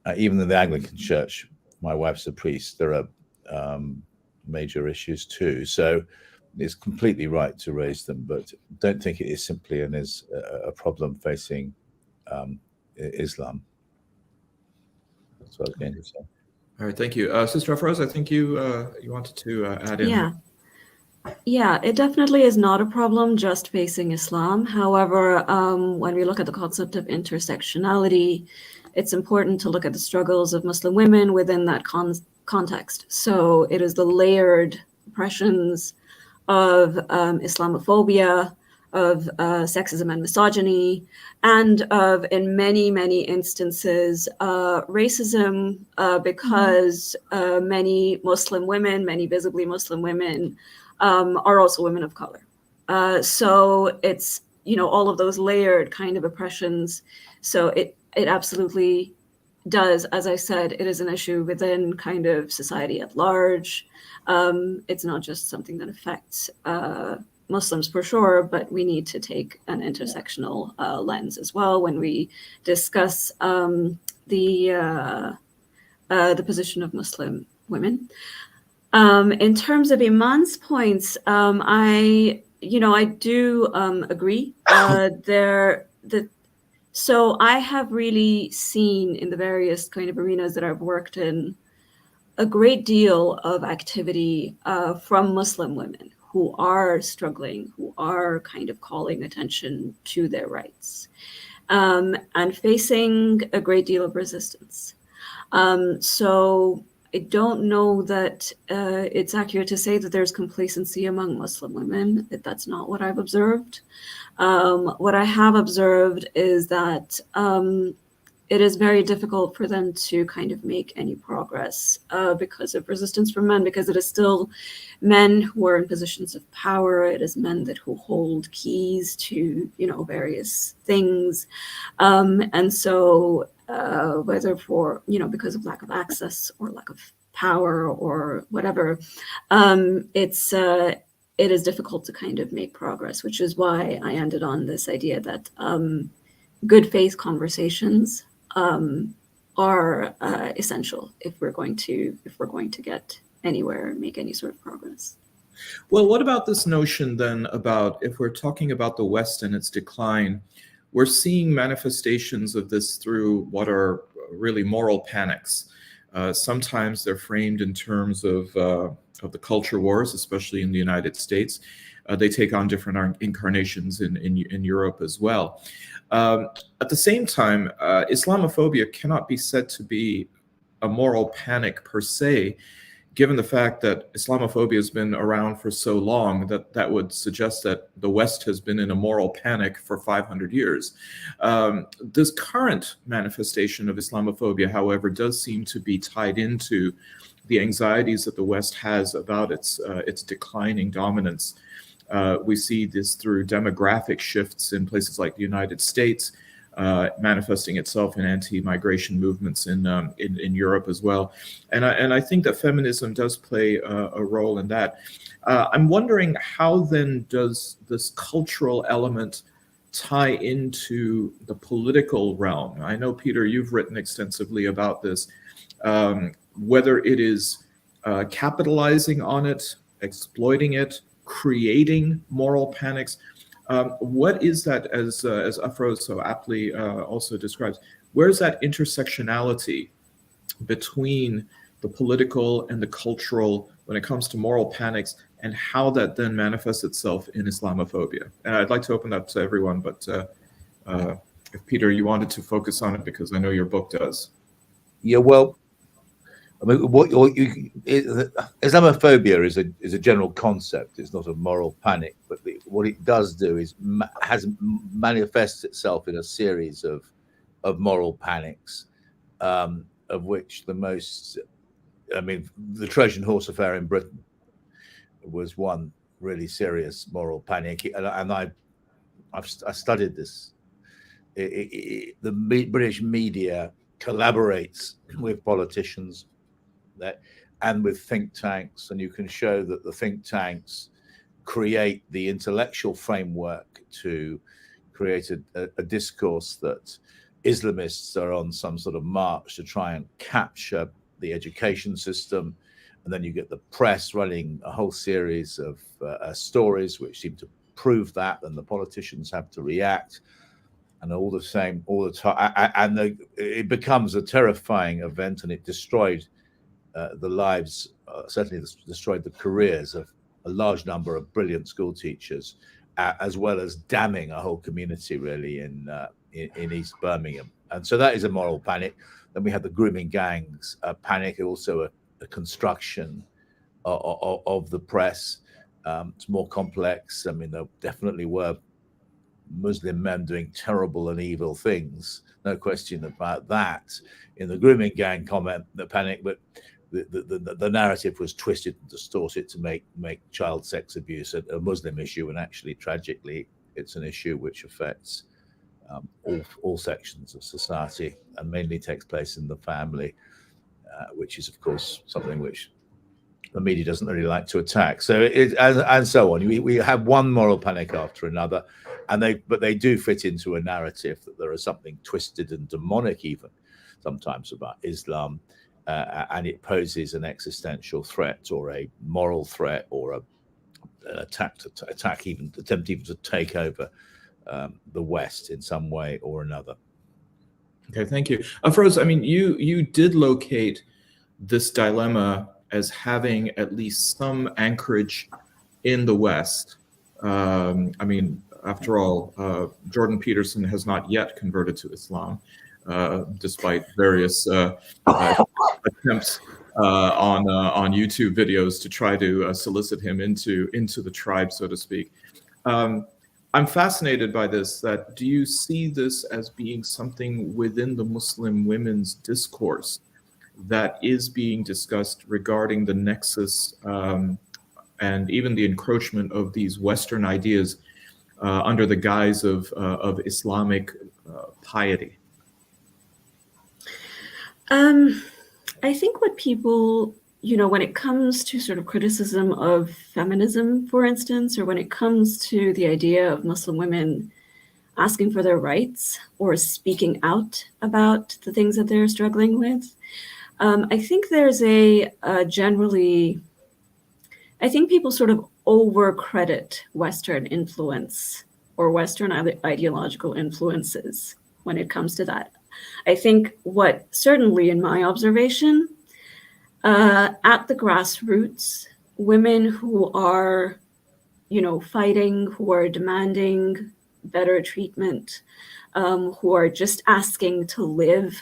in the Anglican Church, my wife's a priest, there are major issues too. So it's completely right to raise them, but don't think it is simply a problem facing Islam. That's what I was going to say. All right, thank you. Sister Afroze, I think you wanted to add in. Yeah, it definitely is not a problem just facing Islam. However, when we look at the concept of intersectionality, it's important to look at the struggles of Muslim women within that context. So it is the layered oppressions of Islamophobia, of sexism and misogyny, and of, in many, many instances, racism, because many Muslim women, many visibly Muslim women, are also women of color. So it's, all of those layered kind of oppressions. So it absolutely does, as I said, it is an issue within kind of society at large. It's not just something that affects Muslims for sure, but we need to take an intersectional lens as well when we discuss the position of Muslim women. In terms of Eman's points, I do agree. So I have really seen in the various kind of arenas that I've worked in a great deal of activity from Muslim women who are struggling, who are kind of calling attention to their rights, and facing a great deal of resistance. So I don't know that it's accurate to say that there's complacency among Muslim women. That's not what I've observed. What I have observed is that it is very difficult for them to kind of make any progress because of resistance from men, because it is still men who are in positions of power. It is men who hold keys to, various things. And so whether for, because of lack of access or lack of power or whatever, it is difficult to kind of make progress, which is why I ended on this idea that good faith conversations are essential if we're going to get anywhere, make any sort of progress. Well, what about this notion then about, if we're talking about the West and its decline, we're seeing manifestations of this through what are really moral panics. Sometimes they're framed in terms of the culture wars, especially in the United States. They take on different incarnations in Europe as well. At the same time, Islamophobia cannot be said to be a moral panic per se, given the fact that Islamophobia has been around for so long, that would suggest that the West has been in a moral panic for 500 years. This current manifestation of Islamophobia, however, does seem to be tied into the anxieties that the West has about its declining dominance. We see this through demographic shifts in places like the United States, manifesting itself in anti-migration movements in Europe as well, and I think that feminism does play a role in that. I'm wondering, how then does this cultural element tie into the political realm? I know, Peter, you've written extensively about this, whether it is capitalizing on it, exploiting it, creating moral panics. What is that, as Afroze so aptly also describes, where's that intersectionality between the political and the cultural when it comes to moral panics, and how that then manifests itself in Islamophobia? And I'd like to open that to everyone, but if Peter, you wanted to focus on it, because I know your book does. Yeah, well, I mean, Islamophobia is a general concept. It's not a moral panic, but what it does do is manifests itself in a series of moral panics, of which the most, I mean, the Trojan horse affair in Britain was one really serious moral panic, and I studied this. The British media collaborates with politicians and with think tanks, and you can show that the think tanks create the intellectual framework to create a discourse that Islamists are on some sort of march to try and capture the education system, and then you get the press running a whole series of stories which seem to prove that, and the politicians have to react, and all the time, and it becomes a terrifying event, and it destroyed the lives, certainly destroyed the careers of a large number of brilliant school teachers, as well as damning a whole community really in East Birmingham. And so that is a moral panic. Then we have the grooming gangs panic, also a construction of the press. It's more complex. I mean, there definitely were Muslim men doing terrible and evil things, no question about that in the grooming gang the panic, but the narrative was twisted and distorted to make child sex abuse a Muslim issue, and actually, tragically, it's an issue which affects all sections of society and mainly takes place in the family, which is, of course, something which the media doesn't really like to attack. So and so on. We have one moral panic after another, but they do fit into a narrative that there is something twisted and demonic, even sometimes, about Islam. And it poses an existential threat or a moral threat or an attack, even attempt to take over the West in some way or another. Okay, thank you. Afroze, I mean, you did locate this dilemma as having at least some anchorage in the West. I mean, after all, Jordan Peterson has not yet converted to Islam, despite various attempts on YouTube videos to try to solicit him into the tribe, so to speak. I'm fascinated by this. That do you see this as being something within the Muslim women's discourse that is being discussed regarding the nexus and even the encroachment of these Western ideas under the guise of Islamic piety? I think what people, when it comes to sort of criticism of feminism, for instance, or when it comes to the idea of Muslim women asking for their rights or speaking out about the things that they're struggling with, I think there's I think people sort of overcredit Western influence or Western ideological influences when it comes to that. I think what certainly in my observation, at the grassroots, women who are, fighting, who are demanding better treatment, who are just asking to live,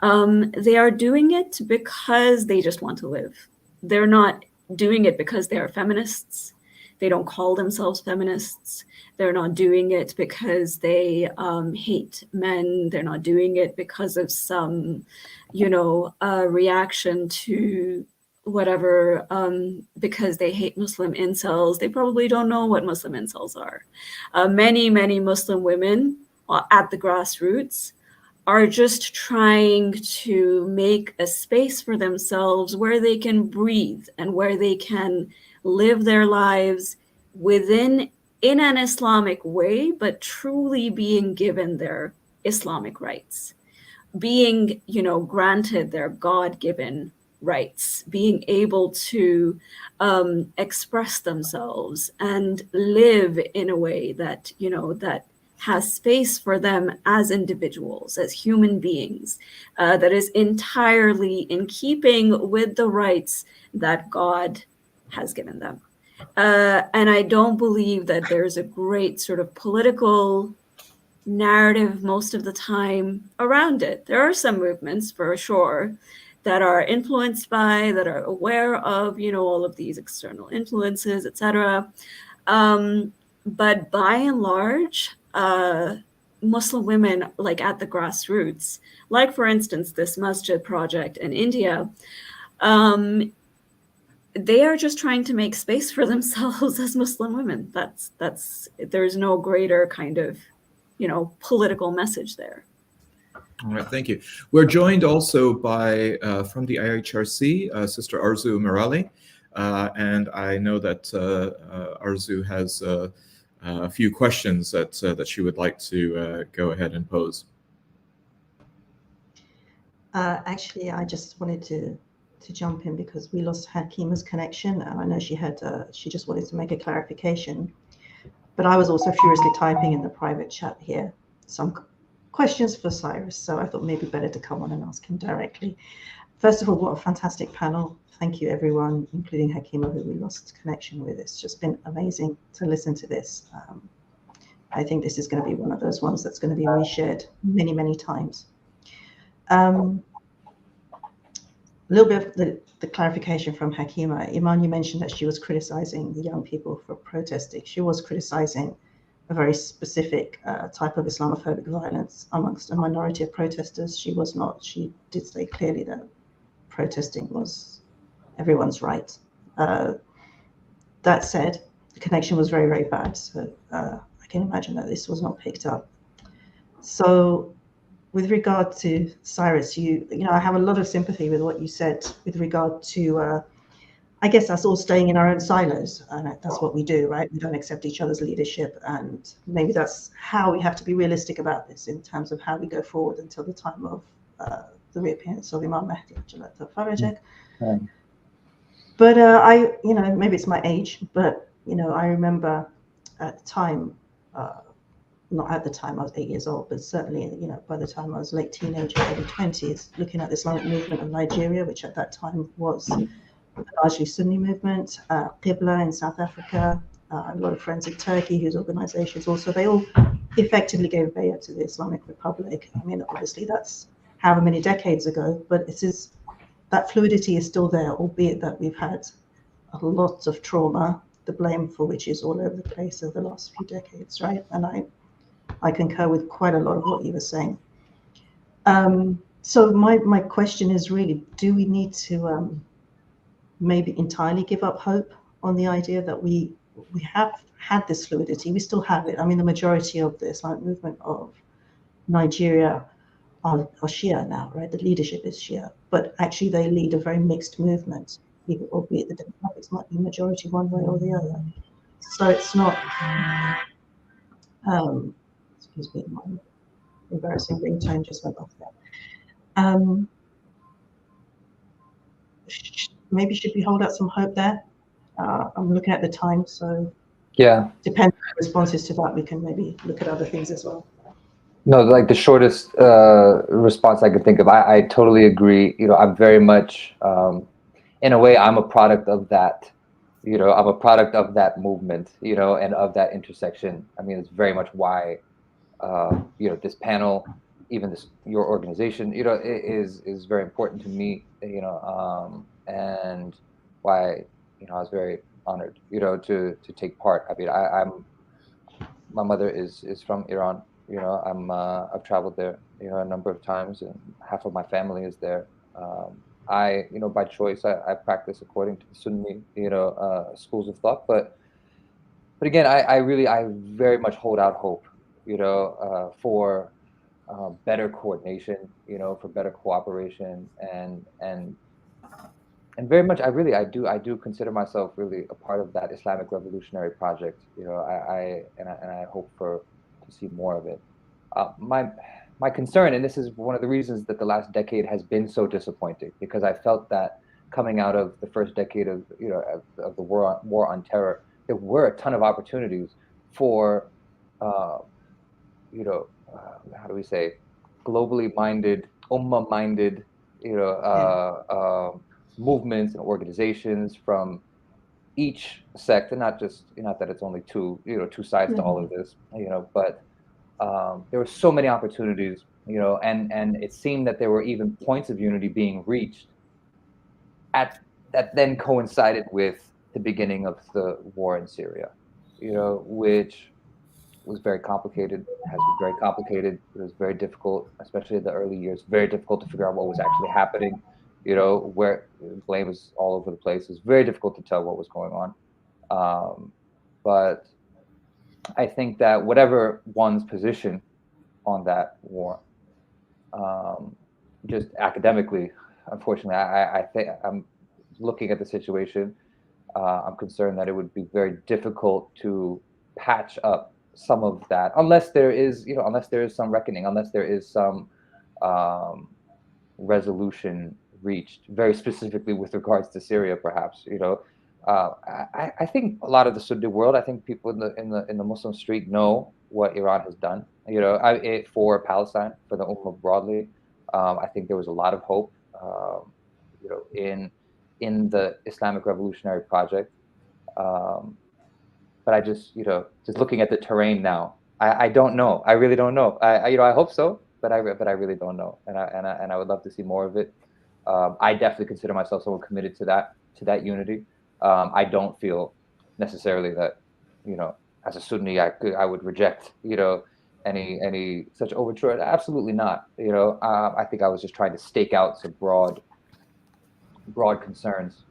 They are doing it because they just want to live. They're not doing it because they are feminists. They don't call themselves feminists. They're not doing it because they hate men. They're not doing it because of some, reaction to whatever, because they hate Muslim incels. They probably don't know what Muslim incels are. Many Muslim women at the grassroots are just trying to make a space for themselves where they can breathe and where they can live their lives in an Islamic way, but truly being given their Islamic rights, being, granted their God-given rights, being able to express themselves and live in a way that, that has space for them as individuals, as human beings, that is entirely in keeping with the rights that God has given them. And I don't believe that there's a great sort of political narrative most of the time around it. There are some movements for sure that are influenced by, that are aware of, all of these external influences, etc. But by and large, Muslim women, like at the grassroots, like for instance, this masjid project in India, they are just trying to make space for themselves as Muslim women. There's no greater kind of, political message there. All right, thank you. We're joined also by, from the IHRC, Sister Arzu Merali. And I know that Arzu has a few questions that she would like to go ahead and pose. Actually, I just wanted to jump in because we lost Hakimeh's connection, and I know she just wanted to make a clarification. But I was also furiously typing in the private chat here some questions for Cyrus, so I thought maybe better to come on and ask him directly. First of all, what a fantastic panel. Thank you, everyone, including Hakimeh, who we lost connection with. It's just been amazing to listen to this. I think this is going to be one of those ones that's going to be reshared many times. A little bit of the clarification from Hakimeh. Iman, you mentioned that she was criticizing the young people for protesting. She was criticizing a very specific type of Islamophobic violence amongst a minority of protesters. She was not. She did say clearly that protesting was everyone's right. That said, the connection was very bad, so I can imagine that this was not picked up. So with regard to Cyrus, I have a lot of sympathy with what you said with regard to, I guess, us all staying in our own silos, and that's what we do, right? We don't accept each other's leadership, and maybe that's how we have to be realistic about this in terms of how we go forward until the time of the reappearance of Imam Mahdi. Right. But maybe it's my age, but I remember at the time. Not at the time, I was 8 years old, but certainly, by the time I was late teenager, early 20s, looking at the Islamic movement of Nigeria, which at that time was a largely Sunni movement, Qibla in South Africa, a lot of friends in Turkey whose organizations also, they all effectively gave bay'ah to the Islamic Republic. I mean, obviously that's however many decades ago, but that fluidity is still there, albeit that we've had a lot of trauma, the blame for which is all over the place over the last few decades, right? And I concur with quite a lot of what you were saying. So my question is really, do we need to maybe entirely give up hope on the idea that we have had this fluidity? We still have it. I mean, the majority of the Islamic movement of Nigeria are Shia now, right? The leadership is Shia, but actually they lead a very mixed movement, albeit the demographics might be majority one way or the other. So it's not... excuse me, my embarrassing ringtone just went off there. Maybe should we hold out some hope there? I'm looking at the time, so yeah, depending on responses to that, we can maybe look at other things as well. No, like the shortest response I could think of. I totally agree. I'm very much, in a way, I'm a product of that. I'm a product of that movement, and of that intersection. I mean, it's very much why, this panel even your organization, is very important to me, and why, I was very honored, to take part. I mean, my mother is from Iran. I've traveled there, a number of times, and half of my family is there. I, by choice, I practice according to the Sunni, schools of thought. But again, I very much hold out hope, for better coordination, for better cooperation, and very much, I do consider myself really a part of that Islamic revolutionary project. I hope to see more of it. My concern, and this is one of the reasons that the last decade has been so disappointing, because I felt that coming out of the first decade of of the war on terror, there were a ton of opportunities for how do we say, globally minded, Ummah minded, movements and organizations from each sect, and not that it's only two sides to all of this, but there were so many opportunities, and it seemed that there were even points of unity being reached that then coincided with the beginning of the war in Syria, which was very complicated, has been very complicated. It was very difficult, especially in the early years, very difficult to figure out what was actually happening, where blame was all over the place. It was very difficult to tell what was going on. But I think that whatever one's position on that war, just academically, unfortunately, I think I'm looking at the situation. I'm concerned that it would be very difficult to patch up some of that, unless there is some reckoning, unless there is some resolution reached, very specifically with regards to Syria, perhaps. I think a lot of the Sunni world, I think people in the Muslim street know what Iran has done, for Palestine, for the Ummah broadly. I think there was a lot of hope, in the Islamic revolutionary project. But I just looking at the terrain now, I don't know. I really don't know. I hope so, but I really don't know. And I would love to see more of it. I definitely consider myself someone committed to that unity. I don't feel necessarily that, as a Sunni, I would reject, any such overture. Absolutely not. I think I was just trying to stake out some broad concerns,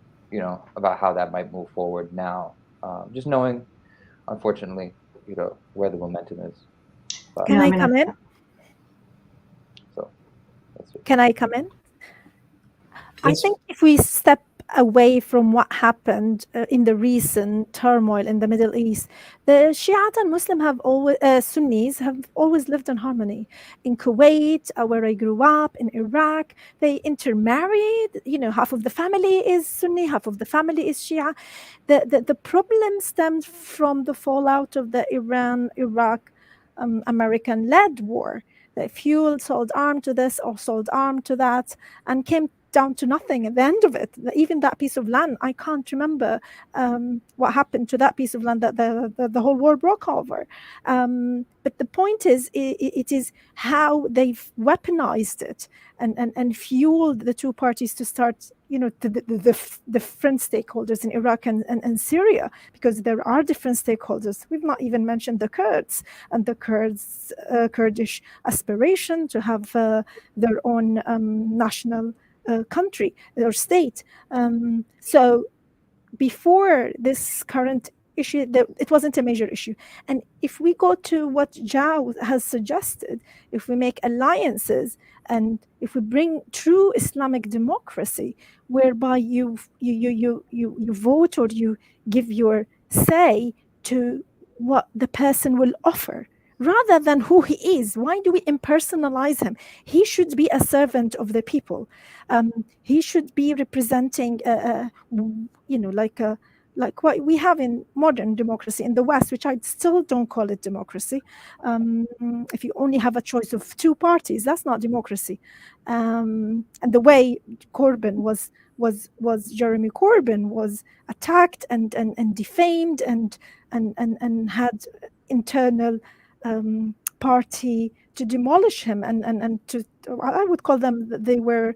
about how that might move forward now. Just knowing, unfortunately, where the momentum is. But, Can I come in? So that's it. Can I come in? I Yes. think if we step away from what happened in the recent turmoil in the Middle East, the Shiite and Muslim Sunnis have always lived in harmony. In Kuwait, where I grew up, in Iraq, they intermarried. Half of the family is Sunni, half of the family is Shia. The problem stemmed from the fallout of the Iran-Iraq American-led war. The few sold arm to this or sold arm to that, and came down to nothing at the end of it. Even that piece of land, I can't remember what happened to that piece of land that the whole war broke over. But the point is, it is how they've weaponized it and fueled the two parties to start, the different stakeholders in Iraq and Syria, because there are different stakeholders. We've not even mentioned the Kurds and the Kurdish aspiration to have their own national country or state. So before this current issue, it wasn't a major issue. And if we go to what Jao has suggested, if we make alliances and if we bring true Islamic democracy, whereby you vote or you give your say to what the person will offer, rather than who he is. Why do we impersonalize him? He should be a servant of the people. He should be representing, like what we have in modern democracy in the West, which I still don't call it democracy. If you only have a choice of two parties, that's not democracy. And the way Jeremy Corbyn was attacked and defamed and had internal party demolish him and to, I would call them, they were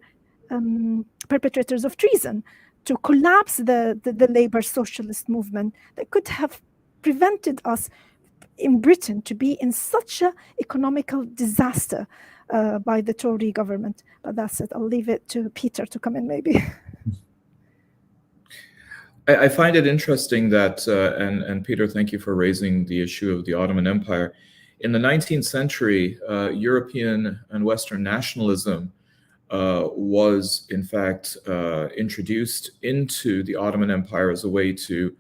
perpetrators of treason, to collapse the labor socialist movement that could have prevented us in Britain to be in such an economical disaster by the Tory government. But that's it. I'll leave it to Peter to come in maybe. I find it interesting that, and Peter, thank you for raising the issue of the Ottoman Empire. In the 19th century, European and Western nationalism was in fact introduced into the Ottoman Empire as a way to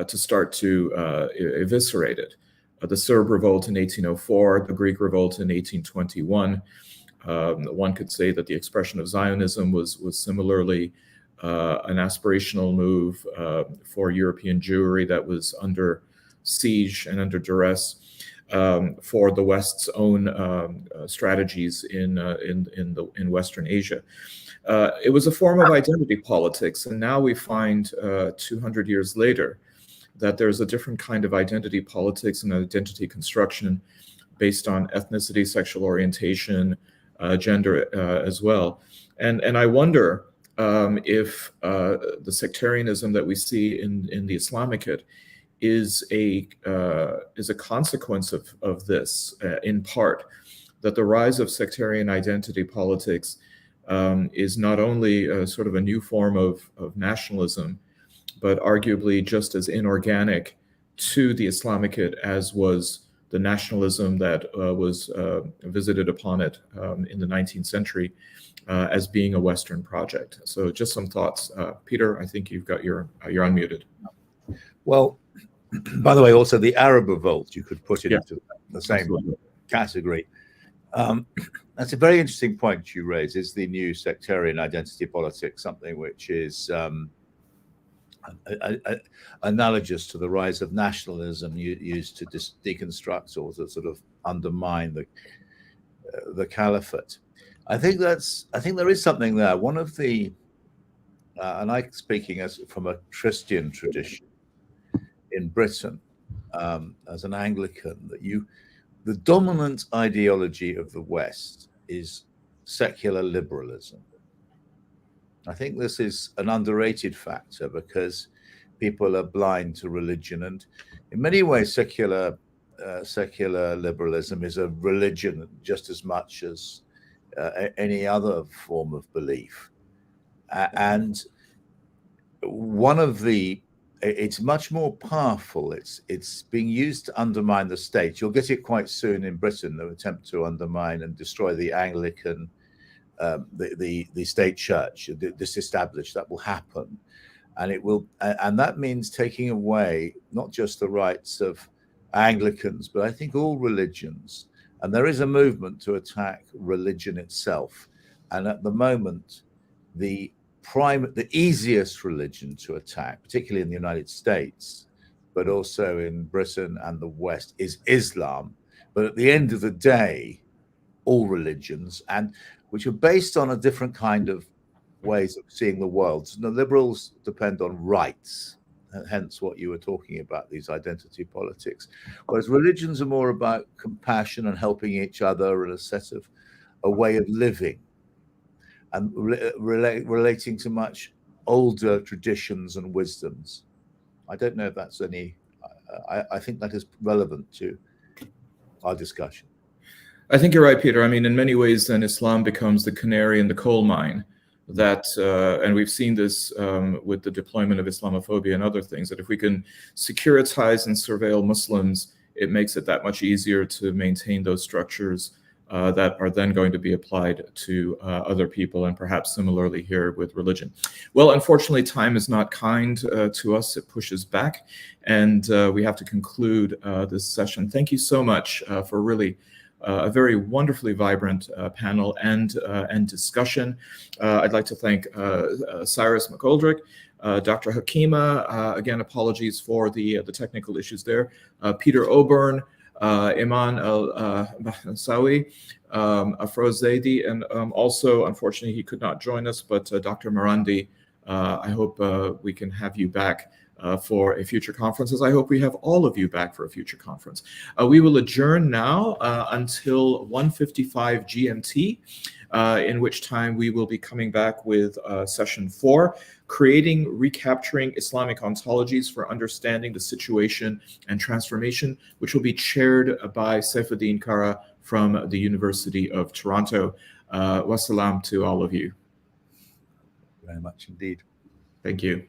start to eviscerate it. The Serb revolt in 1804, the Greek revolt in 1821. One could say that the expression of Zionism was similarly an aspirational move for European Jewry that was under siege and under duress for the West's own strategies in Western Asia. It was a form of identity politics, and now we find 200 years later that there's a different kind of identity politics and identity construction based on ethnicity, sexual orientation, gender as well. And I wonder if the sectarianism that we see in the Islamicate is a consequence of this, in part, that the rise of sectarian identity politics is not only sort of a new form of nationalism, but arguably just as inorganic to the Islamicate as was the nationalism that was visited upon it in the 19th century as being a Western project. So just some thoughts. Peter, I think you're unmuted. Well, by the way, also the Arab revolt, you could put it into the same Absolutely. category. That's a very interesting point you raise. Is the new sectarian identity politics something which is analogous to the rise of nationalism used to deconstruct or to sort of undermine the caliphate? I think there is something there. One of the and I speaking from a Christian tradition in Britain as an Anglican, that the dominant ideology of the West is secular liberalism. I think this is an underrated factor because people are blind to religion, and in many ways secular liberalism is a religion just as much as any other form of belief. And it's much more powerful. It's being used to undermine the state. You'll get it quite soon in Britain, the attempt to undermine and destroy the Anglican, the state church, disestablish. That will happen, and it will, and that means taking away not just the rights of Anglicans, but I think all religions. And there is a movement to attack religion itself. And at the moment, the easiest religion to attack, particularly in the United States, but also in Britain and the West, is Islam. But at the end of the day, all religions, and which are based on a different kind of ways of seeing the world. So the liberals depend on rights, hence what you were talking about, these identity politics. Whereas religions are more about compassion and helping each other and a way of living, and relating to much older traditions and wisdoms. I don't know if that's any, I think that is relevant to our discussion. I think you're right, Peter. I mean, in many ways, then Islam becomes the canary in the coal mine. That, and we've seen this with the deployment of Islamophobia and other things, that if we can securitize and surveil Muslims, it makes it that much easier to maintain those structures that are then going to be applied to other people, and perhaps similarly here with religion. Well, unfortunately, time is not kind to us. It pushes back, and we have to conclude this session. Thank you so much for really a very wonderfully vibrant panel and discussion. I'd like to thank Cyrus McGoldrick, Dr. Hakimeh, again, apologies for the technical issues there, Peter Oborne, Eman El-Bahnassawy, Afroze Zaidi, and also, unfortunately, he could not join us, but Dr. Marandi I hope we can have you back for a future conference, as I hope we have all of you back for a future conference. We will adjourn now until 1:55 GMT, in which time we will be coming back with session 4, Creating, Recapturing Islamic Ontologies for Understanding the Situation and Transformation, which will be chaired by Saifuddin Kara from the University of Toronto. Wassalam to all of you. Very much indeed. Thank you.